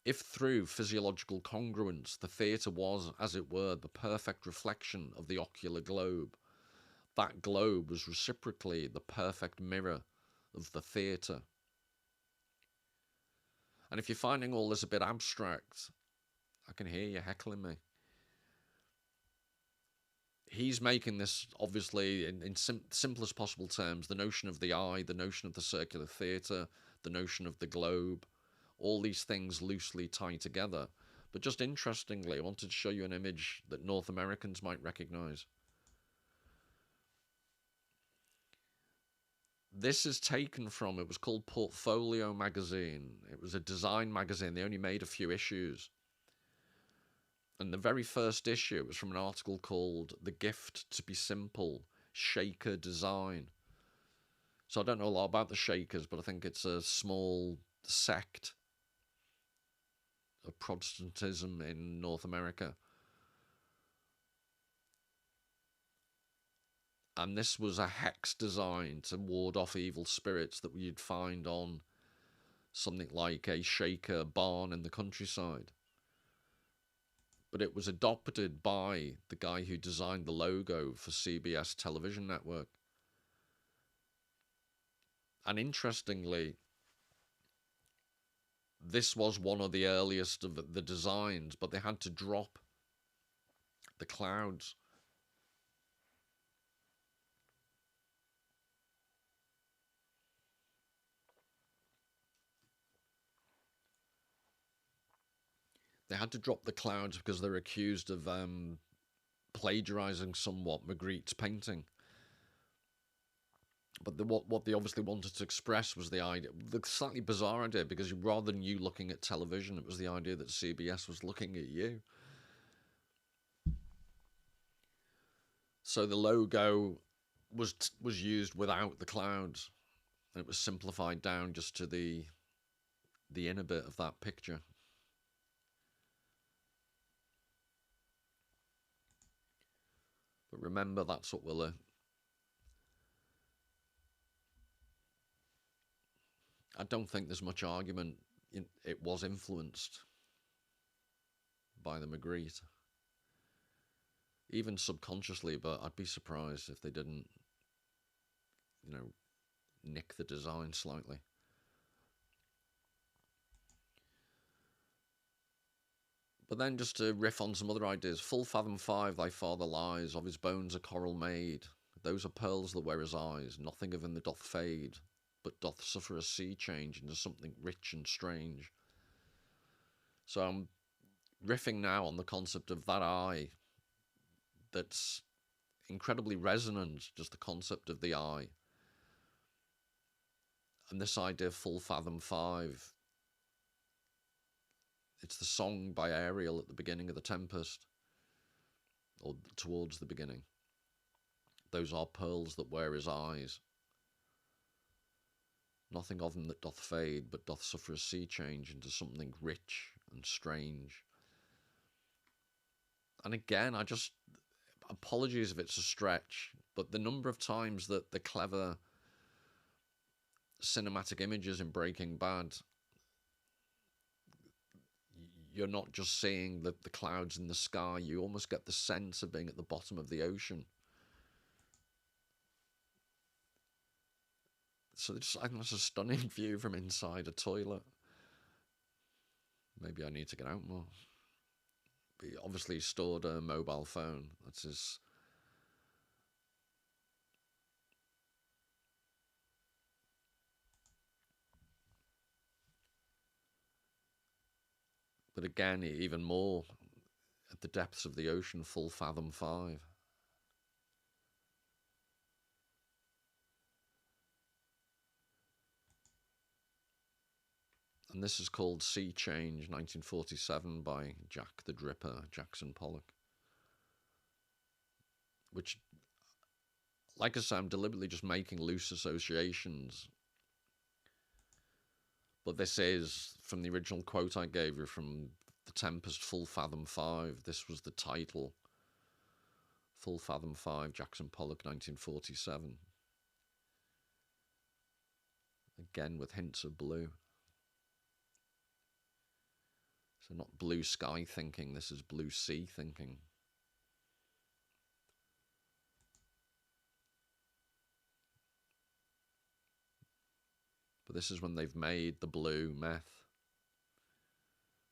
S1: If through physiological congruence the theatre was, as it were, the perfect reflection of the ocular globe, that globe was reciprocally the perfect mirror of the theatre. And if you're finding all this a bit abstract, I can hear you heckling me. He's making this, obviously, in simplest possible terms, the notion of the eye, the notion of the circular theatre, the notion of the globe, all these things loosely tie together. But just interestingly, I wanted to show you an image that North Americans might recognize. This is taken from, it was called Portfolio magazine. It was a design magazine. They only made a few issues. And the very first issue was from an article called The Gift to Be Simple, Shaker Design. So I don't know a lot about the Shakers, but I think it's a small sect of Protestantism in North America. And this was a hex design to ward off evil spirits that you'd find on something like a Shaker barn in the countryside. But it was adopted by the guy who designed the logo for CBS television network. And interestingly, this was one of the earliest of the designs, but they had to drop the clouds. They had to drop the clouds because they're accused of plagiarizing somewhat Magritte's painting. But what they obviously wanted to express was the idea, the slightly bizarre idea, because rather than you looking at television, it was the idea that CBS was looking at you. So the logo was used without the clouds, and it was simplified down just to the inner bit of that picture. But remember, that's what we'll. I don't think there's much argument. It was influenced by the Magritte, even subconsciously. But I'd be surprised if they didn't, nick the design slightly. But then just to riff on some other ideas, full fathom 5, thy father lies, of his bones a coral made. Those are pearls that wear his eyes, nothing of him that doth fade, but doth suffer a sea change into something rich and strange. So I'm riffing now on the concept of that eye that's incredibly resonant, just the concept of the eye. And this idea of full fathom 5, it's the song by Ariel at the beginning of The Tempest, or towards the beginning. those are pearls that wear his eyes. Nothing of them that doth fade, but doth suffer a sea change into something rich and strange. And again, apologies if it's a stretch, but the number of times that the clever cinematic images in Breaking Bad, you're not just seeing the clouds in the sky, you almost get the sense of being at the bottom of the ocean. So I think that's a stunning view from inside a toilet. Maybe I need to get out more. But he obviously stored a mobile phone. That's his. But again, even more, at the depths of the ocean, full fathom 5. And this is called Sea Change, 1947, by Jack the Dripper, Jackson Pollock. Which, like I said, I'm deliberately just making loose associations. But this is, from the original quote I gave you from The Tempest, Full Fathom 5, this was the title. Full Fathom 5, Jackson Pollock, 1947. Again, with hints of blue. So not blue sky thinking, this is blue sea thinking. But this is when they've made the blue meth.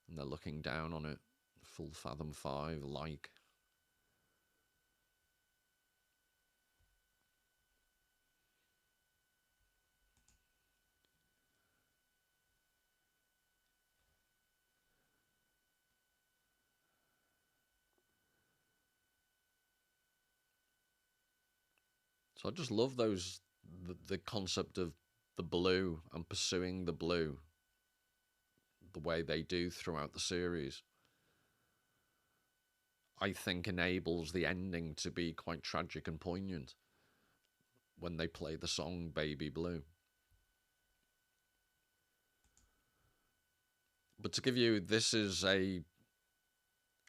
S1: And they're looking down on it. Full fathom 5, like. So I just love the concept of the blue and pursuing the blue the way they do throughout the series. I think enables the ending to be quite tragic and poignant when they play the song Baby Blue. But to give you,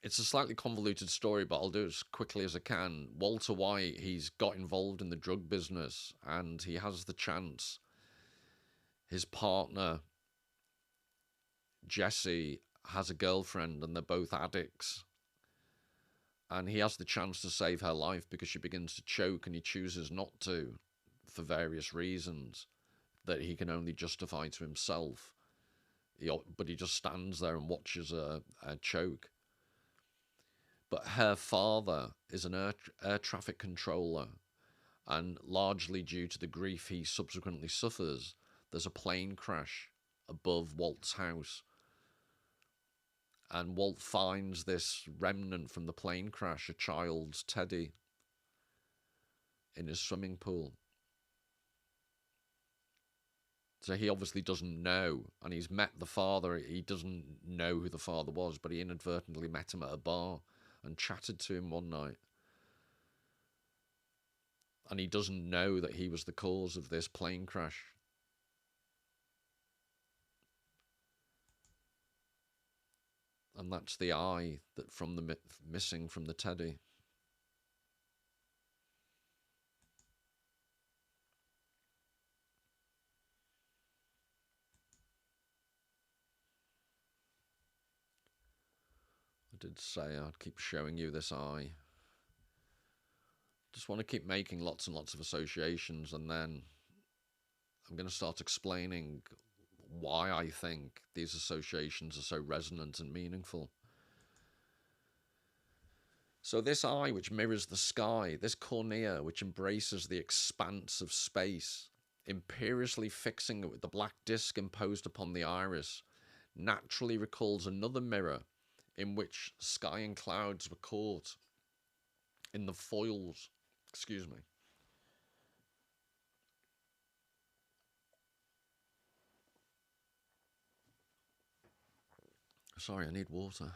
S1: it's a slightly convoluted story, but I'll do it as quickly as I can. Walter White, he's got involved in the drug business and he has the chance. His partner, Jesse, has a girlfriend and they're both addicts. And he has the chance to save her life because she begins to choke and he chooses not to for various reasons that he can only justify to himself. But he just stands there and watches her choke. But her father is an air traffic controller, and largely due to the grief he subsequently suffers, there's a plane crash above Walt's house. And Walt finds this remnant from the plane crash, a child's teddy, in his swimming pool. So he obviously doesn't know, and he's met the father. He doesn't know who the father was, but he inadvertently met him at a bar and chatted to him one night. And he doesn't know that he was the cause of this plane crash. And that's the eye that from the missing from the teddy. I did say I'd keep showing you this eye. Just want to keep making lots and lots of associations, and then I'm going to start explaining why I think these associations are so resonant and meaningful. So this eye which mirrors the sky, this cornea which embraces the expanse of space, imperiously fixing it with the black disc imposed upon the iris, naturally recalls another mirror in which sky and clouds were caught in the foils. Excuse me. Sorry, I need water.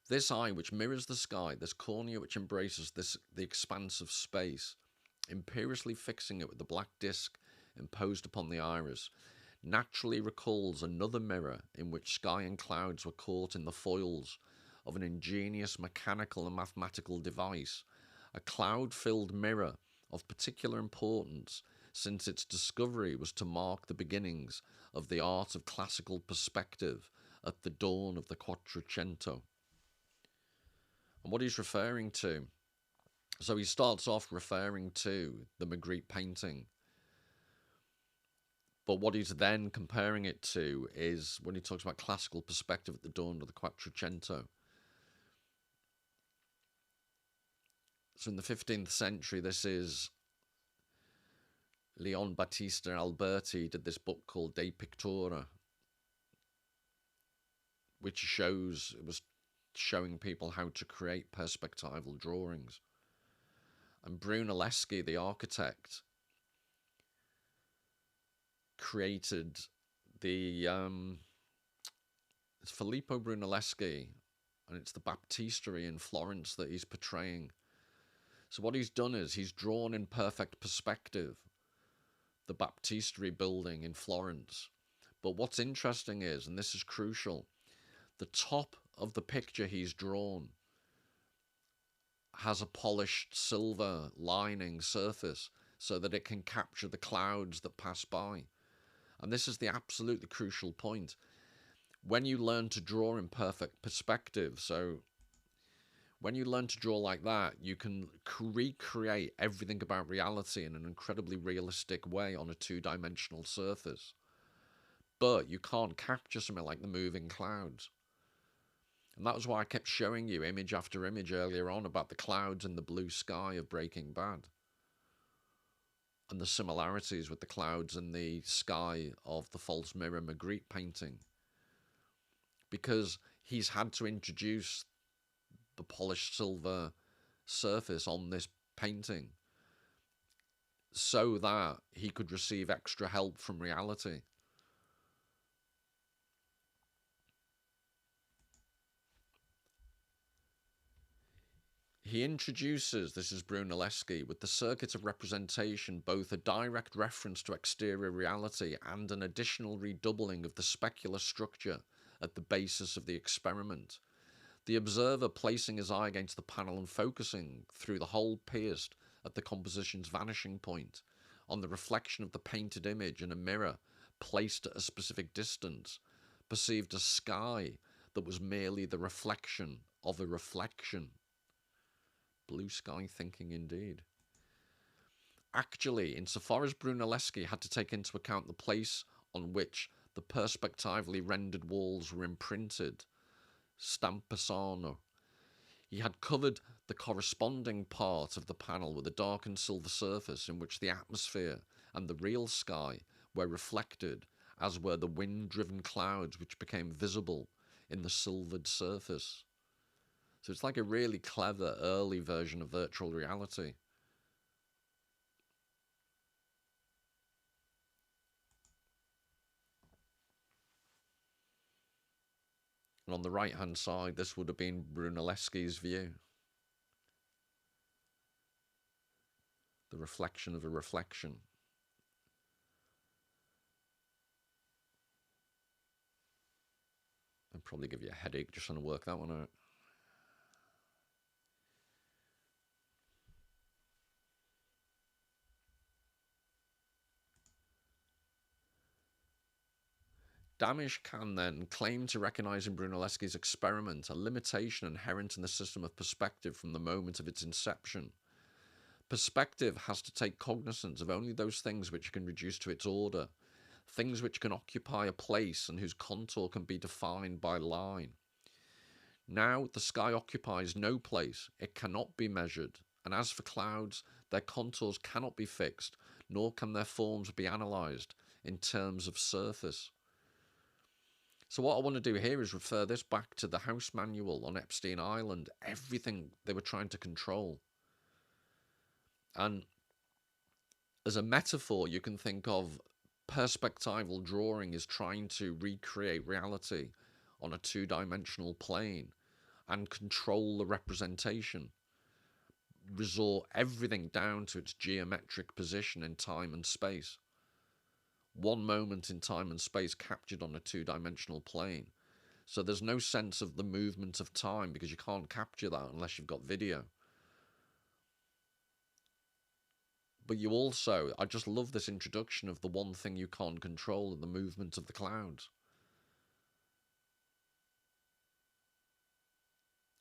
S1: This eye which mirrors the sky, this cornea which embraces the expanse of space, imperiously fixing it with the black disc imposed upon the iris, naturally recalls another mirror in which sky and clouds were caught in the foils of an ingenious mechanical and mathematical device, a cloud-filled mirror of particular importance, since its discovery was to mark the beginnings of the art of classical perspective at the dawn of the Quattrocento. And what he's referring to, so he starts off referring to the Magritte painting, but what he's then comparing it to is when he talks about classical perspective at the dawn of the Quattrocento. So in the 15th century, this is Leon Battista Alberti did this book called De Pictura, which was showing people how to create perspectival drawings. And Brunelleschi, the architect, created the it's Filippo Brunelleschi, and it's the Baptistery in Florence that he's portraying. So what he's done is he's drawn in perfect perspective the Baptistery building in Florence. But what's interesting is, and this is crucial, the top of the picture he's drawn has a polished silver lining surface so that it can capture the clouds that pass by. And this is the absolutely crucial point. When you learn to draw in perfect perspective, so when you learn to draw like that, you can recreate everything about reality in an incredibly realistic way on a two-dimensional surface. But you can't capture something like the moving clouds. And that was why I kept showing you image after image earlier on about the clouds in the blue sky of Breaking Bad, and the similarities with the clouds in the sky of the False Mirror Magritte painting. Because he's had to introduce the polished silver surface on this painting so that he could receive extra help from reality. He introduces, this is Brunelleschi, with the circuit of representation both a direct reference to exterior reality and an additional redoubling of the specular structure at the basis of the experiment. The observer placing his eye against the panel and focusing through the hole pierced at the composition's vanishing point on the reflection of the painted image in a mirror placed at a specific distance, perceived a sky that was merely the reflection of a reflection. Blue sky thinking indeed. Actually, insofar as Brunelleschi had to take into account the place on which the perspectively rendered walls were imprinted, Stampesano, he had covered the corresponding part of the panel with a darkened silver surface in which the atmosphere and the real sky were reflected, as were the wind-driven clouds which became visible in the silvered surface. So it's like a really clever early version of virtual reality. And on the right-hand side, this would have been Brunelleschi's view. The reflection of a reflection. I'd probably give you a headache just trying to work that one out. Damisch can then claim to recognise in Brunelleschi's experiment a limitation inherent in the system of perspective from the moment of its inception. Perspective has to take cognizance of only those things which it can reduce to its order, things which can occupy a place and whose contour can be defined by line. Now the sky occupies no place, it cannot be measured, and as for clouds, their contours cannot be fixed, nor can their forms be analysed in terms of surface. So what I want to do here is refer this back to the house manual on Epstein Island, everything they were trying to control. And as a metaphor, you can think of perspectival drawing as trying to recreate reality on a two-dimensional plane and control the representation. resort everything down to its geometric position in time and space. One moment in time and space captured on a two-dimensional plane. So there's no sense of the movement of time because you can't capture that unless you've got video. But you also, I just love this introduction of the one thing you can't control, the movement of the clouds.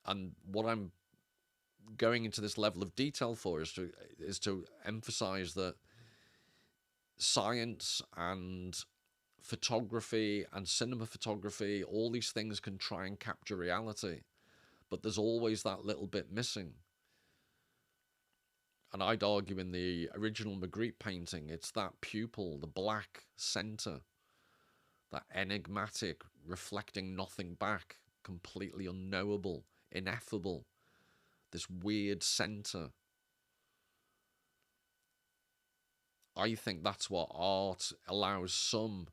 S1: And what I'm going into this level of detail for is to emphasize that science and photography and cinema photography, all these things can try and capture reality, but there's always that little bit missing. And I'd argue in the original Magritte painting, it's that pupil, the black center, that enigmatic, reflecting nothing back, completely unknowable, ineffable, this weird center. I think that's what art allows, some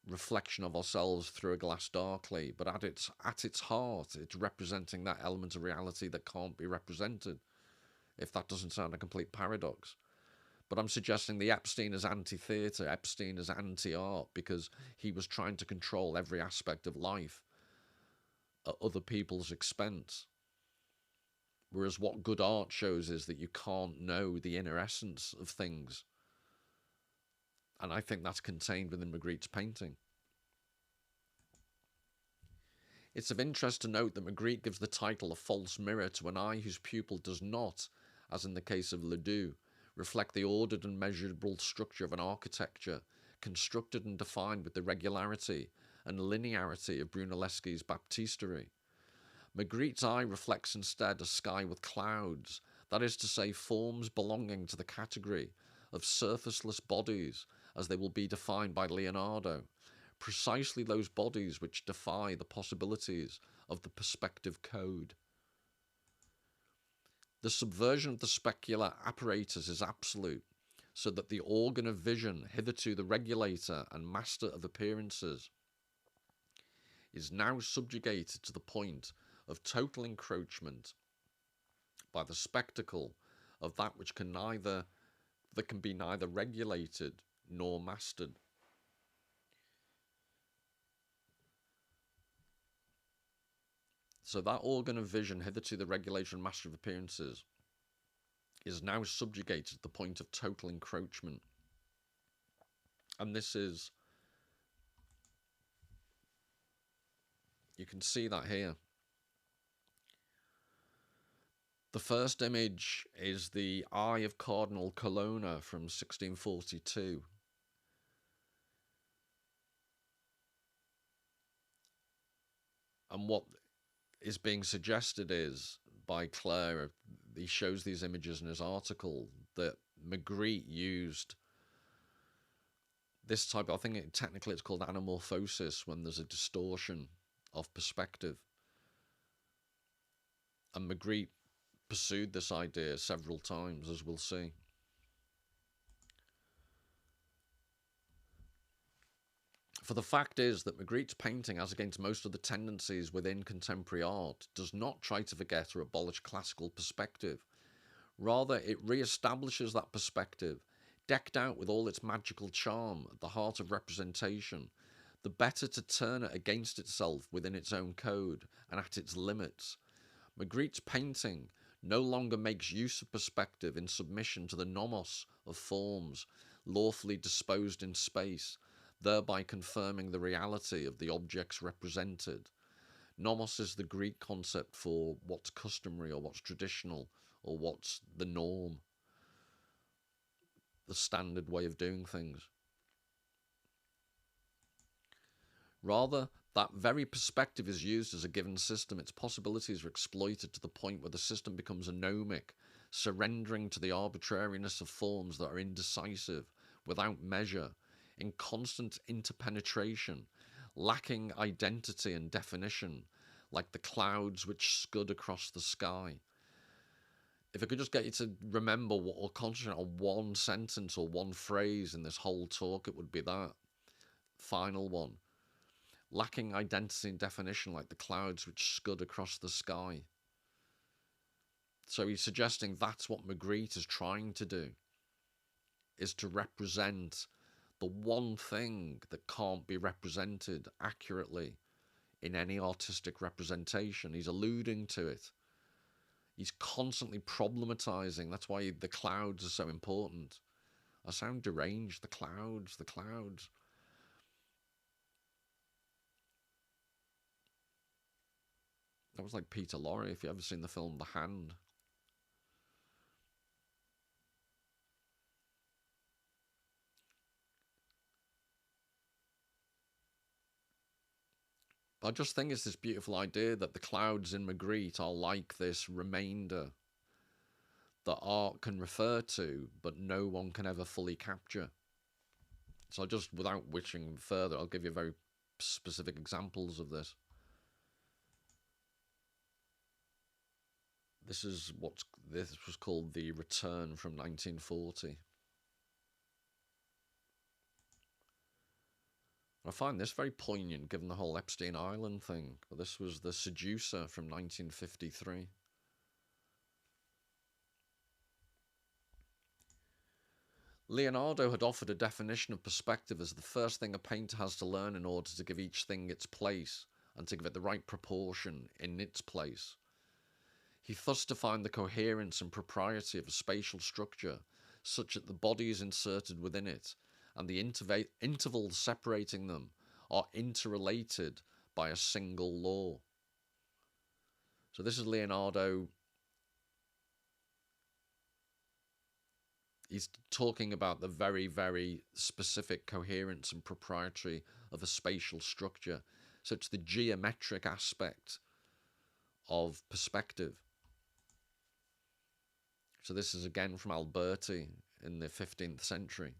S1: reflection of ourselves through a glass darkly, but at its heart, it's representing that element of reality that can't be represented, if that doesn't sound a complete paradox. But I'm suggesting the Epstein is anti-theatre, Epstein is anti-art, because he was trying to control every aspect of life at other people's expense. Whereas what good art shows is that you can't know the inner essence of things. And I think that's contained within Magritte's painting. It's of interest to note that Magritte gives the title a false mirror to an eye whose pupil does not, as in the case of Ledoux, reflect the ordered and measurable structure of an architecture, constructed and defined with the regularity and linearity of Brunelleschi's baptistery. Magritte's eye reflects instead a sky with clouds, that is to say, forms belonging to the category of surfaceless bodies, as they will be defined by Leonardo, precisely those bodies which defy the possibilities of the perspective code. The subversion of the specular apparatus is absolute, so that the organ of vision, hitherto the regulator and master of appearances, is now subjugated to the point of total encroachment by the spectacle of that which can be neither regulated nor mastered. So that organ of vision, hitherto the regulator and master of appearances, is now subjugated to the point of total encroachment. And this is, you can see that here. The first image is the Eye of Cardinal Colonna from 1642. And what is being suggested is, by Claire, he shows these images in his article, that Magritte used this type, I think technically it's called anamorphosis, when there's a distortion of perspective. And Magritte pursued this idea several times, as we'll see. For the fact is that Magritte's painting, as against most of the tendencies within contemporary art, does not try to forget or abolish classical perspective. Rather, it re-establishes that perspective, decked out with all its magical charm at the heart of representation, the better to turn it against itself within its own code and at its limits. Magritte's painting no longer makes use of perspective in submission to the nomos of forms lawfully disposed in space, thereby confirming the reality of the objects represented. Nomos is the Greek concept for what's customary or what's traditional or what's the norm, the standard way of doing things. Rather, that very perspective is used as a given system. Its possibilities are exploited to the point where the system becomes anomic, surrendering to the arbitrariness of forms that are indecisive, without measure, in constant interpenetration, lacking identity and definition, like the clouds which scud across the sky. If I could just get you to remember or concentrate on one sentence or one phrase in this whole talk, it would be that final one. Lacking identity and definition, like the clouds which scud across the sky. So he's suggesting that's what Magritte is trying to do, is to represent the one thing that can't be represented accurately in any artistic representation. He's alluding to it. He's constantly problematizing. That's why the clouds are so important. I sound deranged. The clouds, the clouds. That was like Peter Lorre, if you've ever seen the film The Hand. I just think it's this beautiful idea that the clouds in Magritte are like this remainder that art can refer to, but no one can ever fully capture. So just, without wishing further, I'll give you very specific examples of this. This was called The Return from 1940. I find this very poignant given the whole Epstein Island thing. But this was The Seducer from 1953. Leonardo had offered a definition of perspective as the first thing a painter has to learn in order to give each thing its place and to give it the right proportion in its place. He thus defined the coherence and propriety of a spatial structure such that the body is inserted within it and the intervals separating them are interrelated by a single law. So this is Leonardo. He's talking about the very, very specific coherence and propriety of a spatial structure. So it's the geometric aspect of perspective. So this is again from Alberti in the 15th century.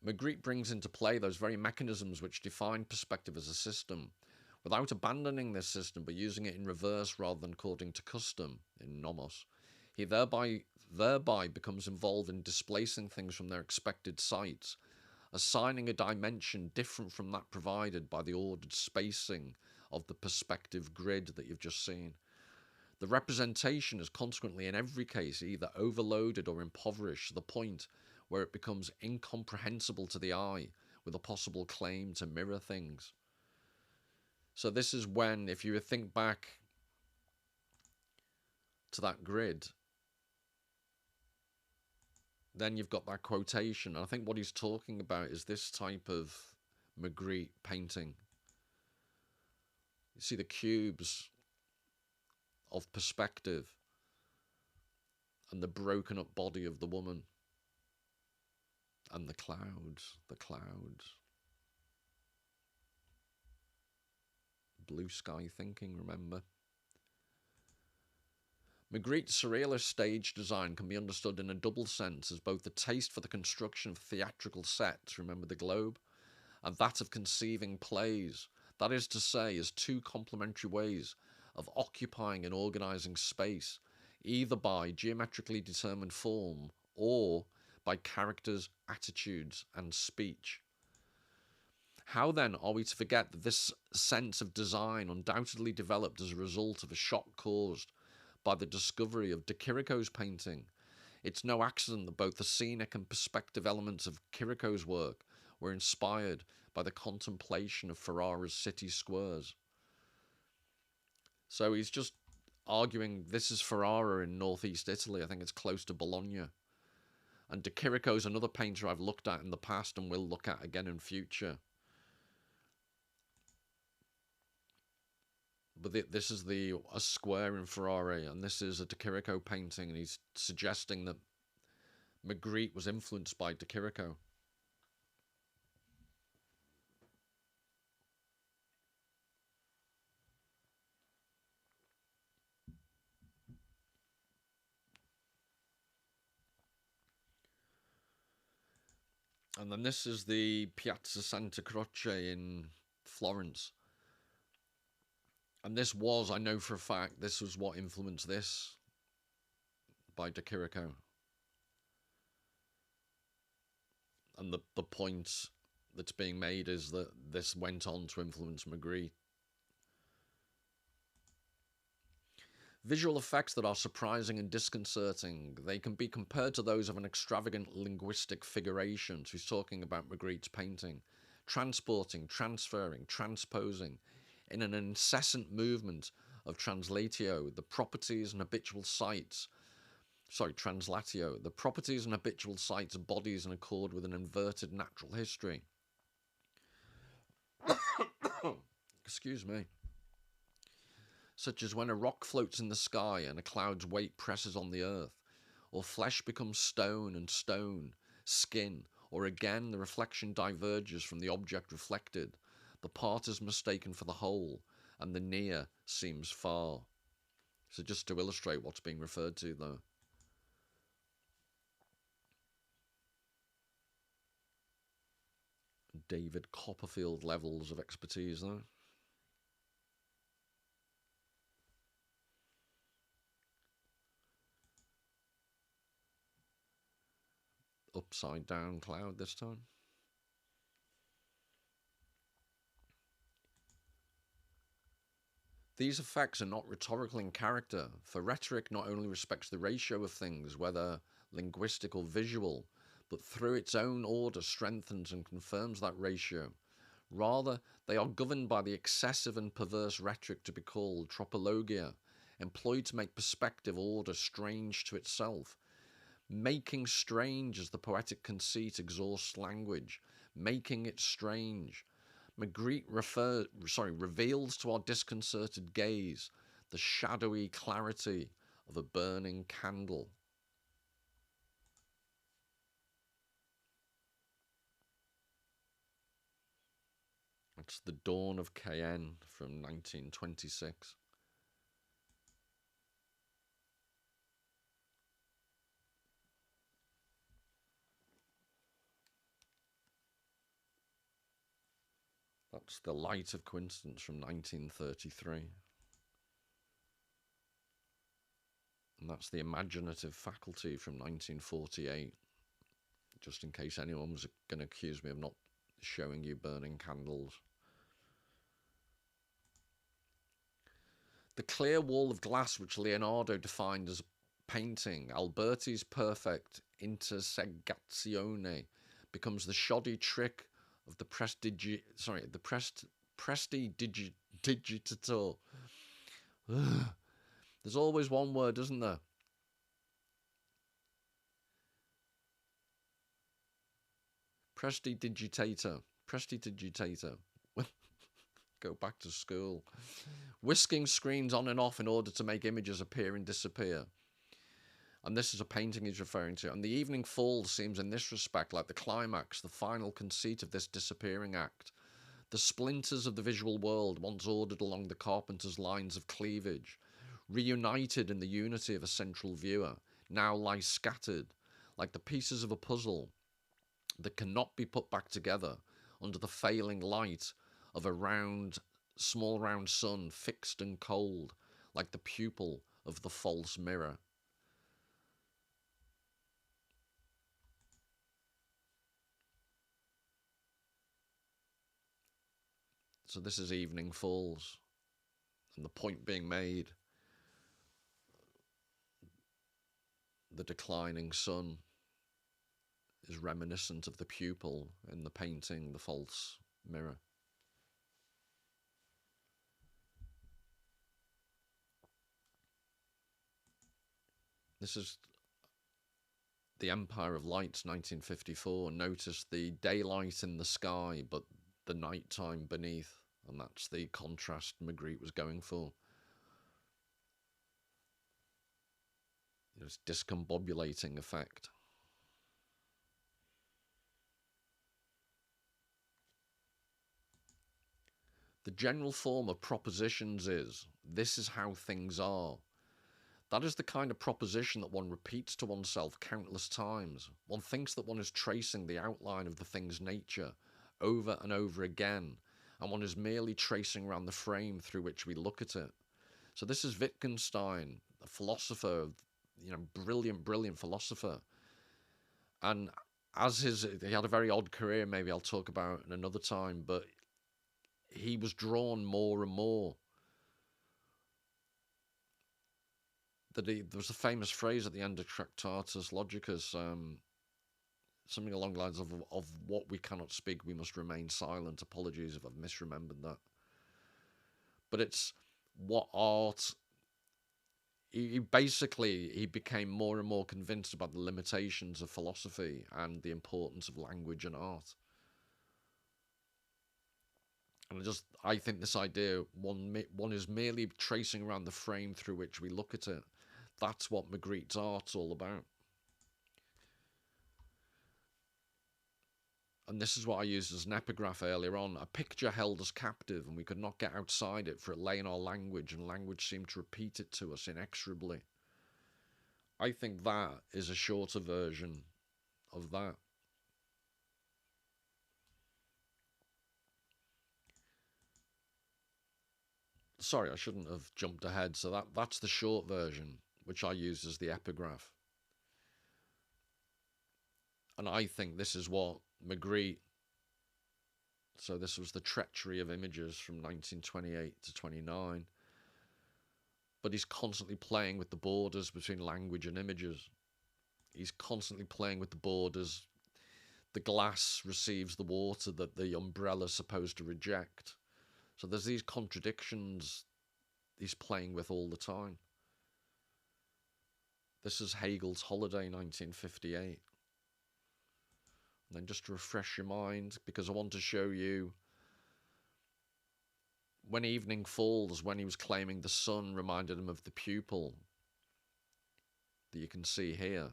S1: Magritte brings into play those very mechanisms which define perspective as a system, without abandoning this system but using it in reverse rather than according to custom in nomos. He thereby becomes involved in displacing things from their expected sites, assigning a dimension different from that provided by the ordered spacing of the perspective grid that you've just seen. The representation is consequently in every case either overloaded or impoverished to the point where it becomes incomprehensible to the eye with a possible claim to mirror things. So this is when, if you think back to that grid, then you've got that quotation. And I think what he's talking about is this type of Magritte painting. You see the cubes of perspective and the broken up body of the woman. And the clouds, the clouds. Blue sky thinking, remember? Magritte's surrealist stage design can be understood in a double sense as both the taste for the construction of theatrical sets, remember the globe, and that of conceiving plays. That is to say, as two complementary ways of occupying and organising space, either by geometrically determined form or by characters, attitudes, and speech. How then are we to forget that this sense of design undoubtedly developed as a result of a shock caused by the discovery of de Chirico's painting? It's no accident that both the scenic and perspective elements of Chirico's work were inspired by the contemplation of Ferrara's city squares. So he's just arguing this is Ferrara in northeast Italy. I think it's close to Bologna. And de Chirico is another painter I've looked at in the past and will look at again in future. But this is a square in Ferrara, and this is a de Chirico painting, and he's suggesting that Magritte was influenced by de Chirico. And then this is the Piazza Santa Croce in Florence. And this was, I know for a fact, this was what influenced this by de Chirico. And the point that's being made is that this went on to influence Magritte. Visual effects that are surprising and disconcerting. They can be compared to those of an extravagant linguistic figuration. So he's talking about Magritte's painting. Transporting, transferring, transposing, in an incessant movement of translatio, the properties and habitual sites. Translatio, the properties and habitual sites of bodies in accord with an inverted natural history. Excuse me. Such as when a rock floats in the sky and a cloud's weight presses on the earth, or flesh becomes stone and stone, skin, or again the reflection diverges from the object reflected, the part is mistaken for the whole, and the near seems far. So just to illustrate what's being referred to though. David Copperfield levels of expertise though. Upside down cloud this time. These effects are not rhetorical in character, for rhetoric not only respects the ratio of things, whether linguistic or visual, but through its own order strengthens and confirms that ratio. Rather, they are governed by the excessive and perverse rhetoric to be called tropologia, employed to make perspective order strange to itself. Making strange as the poetic conceit exhausts language, making it strange. Magritte reveals to our disconcerted gaze the shadowy clarity of a burning candle. That's The Dawn of Cayenne from 1926. That's The Light of Coincidence from 1933. And that's The Imaginative Faculty from 1948. Just in case anyone was going to accuse me of not showing you burning candles. The clear wall of glass which Leonardo defined as painting, Alberti's perfect intersegazione, becomes the shoddy trick of the prestidigitator. There's always one word, isn't there? Prestidigitator. Go back to school. Whisking screens on and off in order to make images appear and disappear. And this is a painting he's referring to. And The Evening Falls seems in this respect like the climax, the final conceit of this disappearing act. The splinters of the visual world, once ordered along the carpenter's lines of cleavage, reunited in the unity of a central viewer, now lie scattered, like the pieces of a puzzle that cannot be put back together under the failing light of a small round sun, fixed and cold, like the pupil of the false mirror. So this is Evening Falls, and the point being made, the declining sun is reminiscent of the pupil in the painting, The False Mirror. This is The Empire of Lights, 1954. Notice the daylight in the sky, but the nighttime beneath, and that's the contrast Magritte was going for. It's discombobulating effect. The general form of propositions is, this is how things are. That is the kind of proposition that one repeats to oneself countless times. One thinks that one is tracing the outline of the thing's nature over and over again, and one is merely tracing around the frame through which we look at it. So this is Wittgenstein, a philosopher, brilliant philosopher. And he had a very odd career, maybe I'll talk about in another time, but he was drawn more and more there was a famous phrase at the end of Tractatus Logicus, something along the lines of what we cannot speak, we must remain silent. Apologies if I've misremembered that. But it's what art. He basically he became more and more convinced about the limitations of philosophy and the importance of language and art. And I think this idea one is merely tracing around the frame through which we look at it. That's what Magritte's art's all about. And this is what I used as an epigraph earlier on. A picture held us captive, and we could not get outside it, for it lay in our language, and language seemed to repeat it to us inexorably. I think that is a shorter version of that. Sorry, I shouldn't have jumped ahead. So that's the short version, which I used as the epigraph. And I think this is what Magritte. So this was the treachery of images from 1928 to 29. But he's constantly playing with the borders between language and images. He's constantly playing with the borders. The glass receives the water that the umbrella's supposed to reject. So there's these contradictions he's playing with all the time. This is Hegel's Holiday, 1958. And then just to refresh your mind, because I want to show you when evening falls, when he was claiming the sun reminded him of the pupil that you can see here.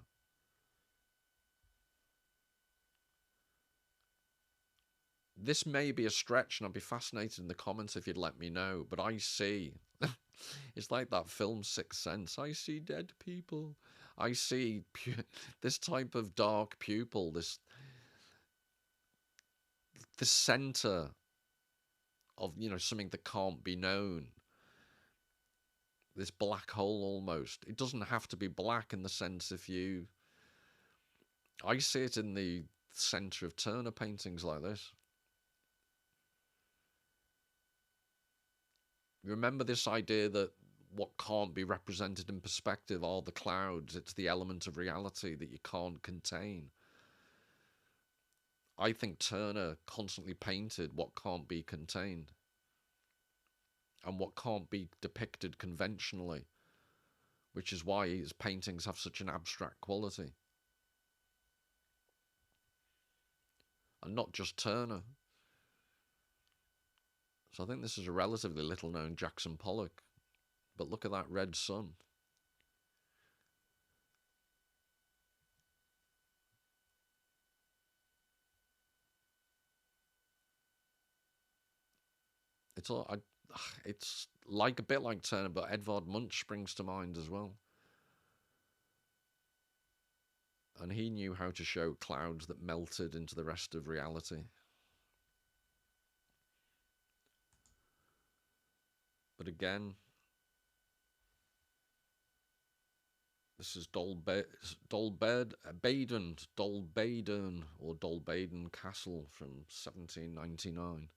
S1: This may be a stretch, and I'd be fascinated in the comments if you'd let me know, but I see, it's like that film Sixth Sense, I see dead people. I see this type of dark pupil, this center of, something that can't be known. This black hole almost. It doesn't have to be black in the sense I see it in the center of Turner paintings like this. Remember this idea that what can't be represented in perspective are the clouds. It's the element of reality that you can't contain. I think Turner constantly painted what can't be contained and what can't be depicted conventionally, which is why his paintings have such an abstract quality. And not just Turner. So I think this is a relatively little known Jackson Pollock. But look at that red sun. It's like a bit like Turner, but Edvard Munch springs to mind as well. And he knew how to show clouds that melted into the rest of reality. But again, this is Dolbaden or Dolbaden Castle from 1799.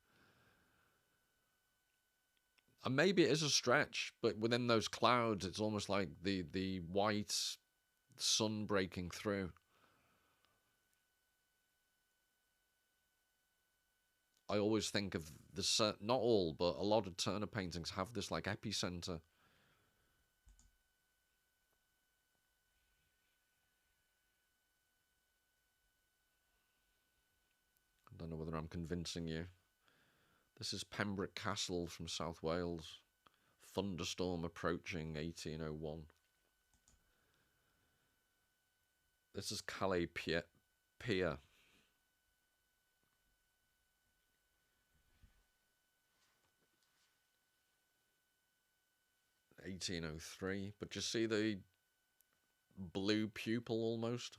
S1: And maybe it is a stretch, but within those clouds, it's almost like the white sun breaking through. I always think of not all, but a lot of Turner paintings have this like epicenter. I don't know whether I'm convincing you. This is Pembroke Castle from South Wales. Thunderstorm approaching, 1801. This is Calais Pier. 1803. But you see the blue pupil almost?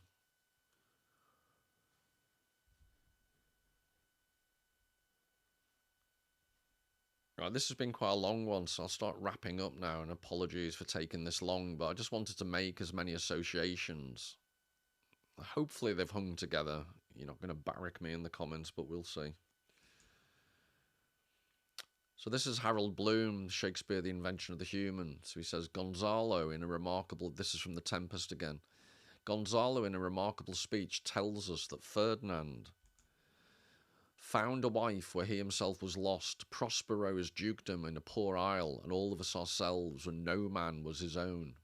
S1: Right, this has been quite a long one, so I'll start wrapping up now, and apologies for taking this long, but I just wanted to make as many associations. Hopefully they've hung together. You're not going to barrack me in the comments, but we'll see. So this is Harold Bloom, Shakespeare, The Invention of the Human. So he says, Gonzalo, in a remarkable, this is from The Tempest again, Gonzalo, in a remarkable speech, tells us that Ferdinand found a wife where he himself was lost, Prospero's dukedom in a poor isle, and all of us ourselves, when no man was his own.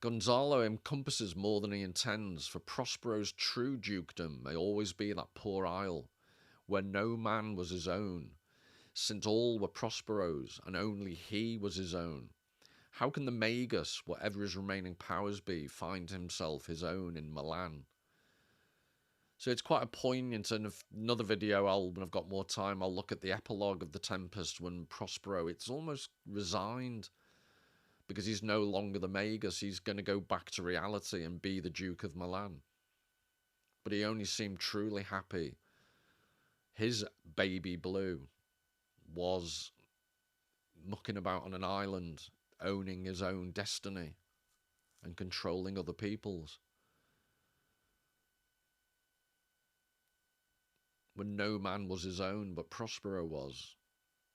S1: Gonzalo encompasses more than he intends, for Prospero's true dukedom may always be that poor isle, where no man was his own, since all were Prospero's, and only he was his own. How can the Magus, whatever his remaining powers be, find himself his own in Milan? So it's quite a poignant, and another video, when I've got more time, I'll look at the epilogue of The Tempest when Prospero, it's almost resigned, because he's no longer the Magus. He's going to go back to reality and be the Duke of Milan. But he only seemed truly happy. His baby Blue was mucking about on an island, owning his own destiny and controlling other people's, when no man was his own, but Prospero was.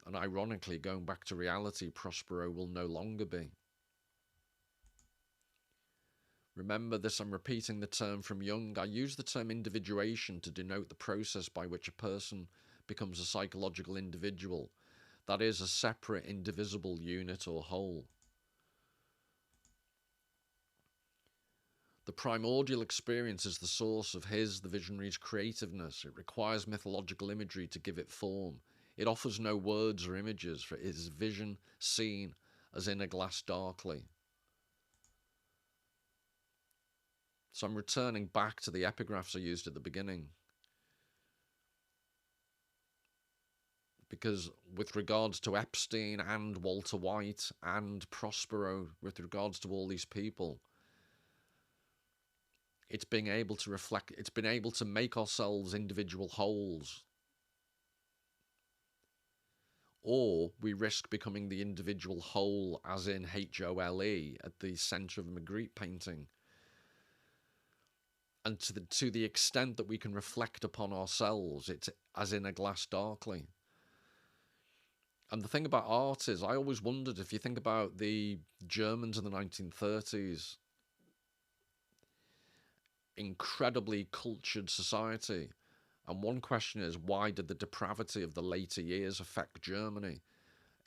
S1: And ironically, going back to reality, Prospero will no longer be. Remember this, I'm repeating the term from Jung. I use the term individuation to denote the process by which a person becomes a psychological individual. That is, a separate, indivisible unit or whole. The primordial experience is the source of the visionary's creativeness. It requires mythological imagery to give it form. It offers no words or images, for it is vision seen as in a glass darkly. So I'm returning back to the epigraphs I used at the beginning, because with regards to Epstein and Walter White and Prospero, with regards to all these people, it's being able to reflect, it's been able to make ourselves individual wholes. Or we risk becoming the individual whole, as in H-O-L-E, at the centre of a Magritte painting. And to the extent that we can reflect upon ourselves, it's as in a glass darkly. And the thing about art is, I always wondered, if you think about the Germans in the 1930s, incredibly cultured society. And one question is, why did the depravity of the later years affect Germany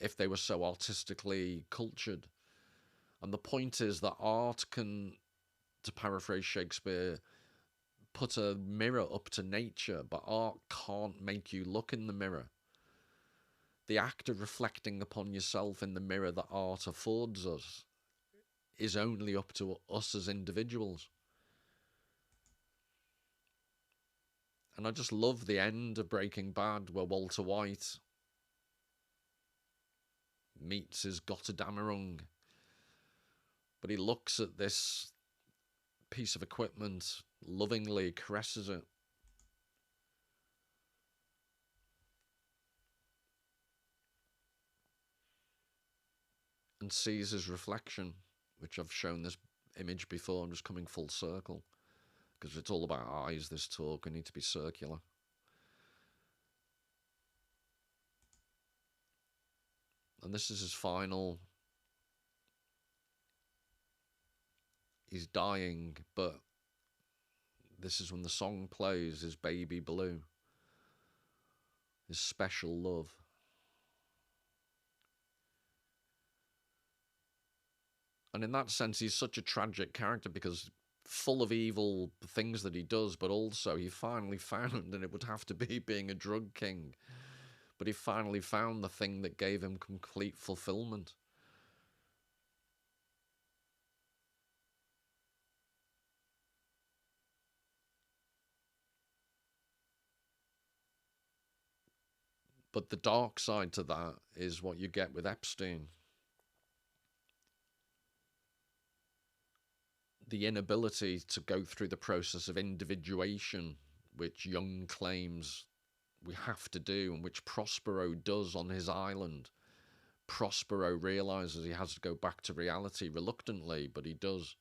S1: if they were so artistically cultured? And the point is that art can, to paraphrase Shakespeare, put a mirror up to nature, but art can't make you look in the mirror. The act of reflecting upon yourself in the mirror that art affords us is only up to us as individuals. And I just love the end of Breaking Bad, where Walter White meets his Gotterdammerung, but he looks at this piece of equipment, lovingly caresses it, and sees his reflection, which I've shown this image before. I'm just coming full circle, because it's all about eyes, this talk. I need to be circular. And this is his final. He's dying, but this is when the song plays, his baby Blue, his special love. And in that sense, he's such a tragic character, because full of evil things that he does, but also he finally found, and it would have to be being a drug king, but he finally found the thing that gave him complete fulfillment. But the dark side to that is what you get with Epstein. The inability to go through the process of individuation, which Jung claims we have to do, and which Prospero does on his island. Prospero realizes he has to go back to reality reluctantly, but he does.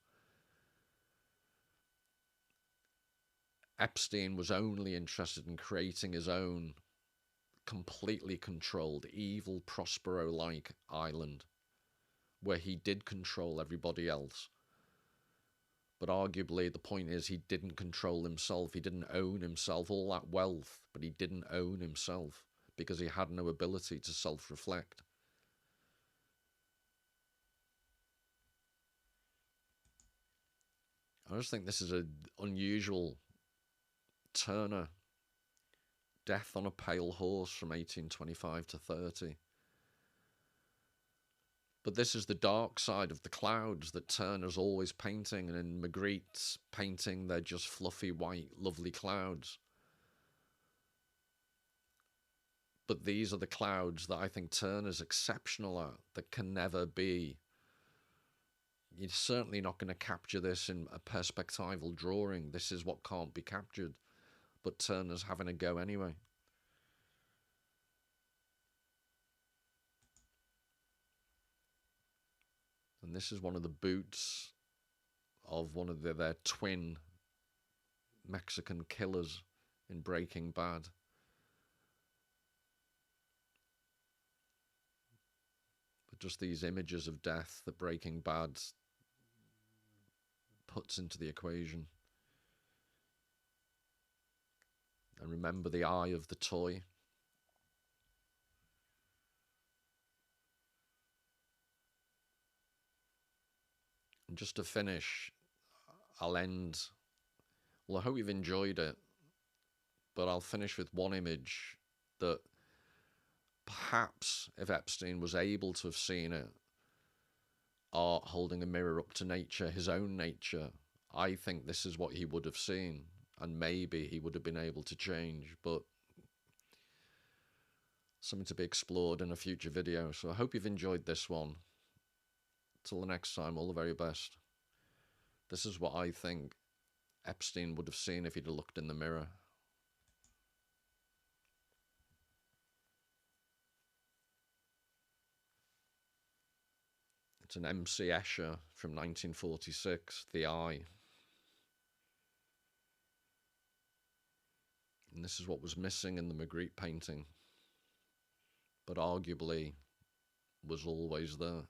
S1: Epstein was only interested in creating his own completely controlled, evil Prospero-like island where he did control everybody else. But arguably the point is he didn't control himself. He didn't own himself. All that wealth, but he didn't own himself because he had no ability to self-reflect. I just think this is an unusual Turner. Death on a Pale Horse from 1825 to 30. But this is the dark side of the clouds that Turner's always painting, and in Magritte's painting, they're just fluffy, white, lovely clouds. But these are the clouds that I think Turner's exceptional at, that can never be. You're certainly not going to capture this in a perspectival drawing. This is what can't be captured. But Turner's having a go anyway. And this is one of the boots of one of their twin Mexican killers in Breaking Bad. But just these images of death that Breaking Bad puts into the equation. And remember the eye of the toy. And just to finish, I'll end. Well, I hope you've enjoyed it, but I'll finish with one image that perhaps if Epstein was able to have seen it, art holding a mirror up to nature, his own nature, I think this is what he would have seen, and maybe he would have been able to change, but something to be explored in a future video. So I hope you've enjoyed this one. Till the next time, all the very best. This is what I think Epstein would have seen if he'd have looked in the mirror. It's an M.C. Escher from 1946, The Eye. And this is what was missing in the Magritte painting, but arguably was always there.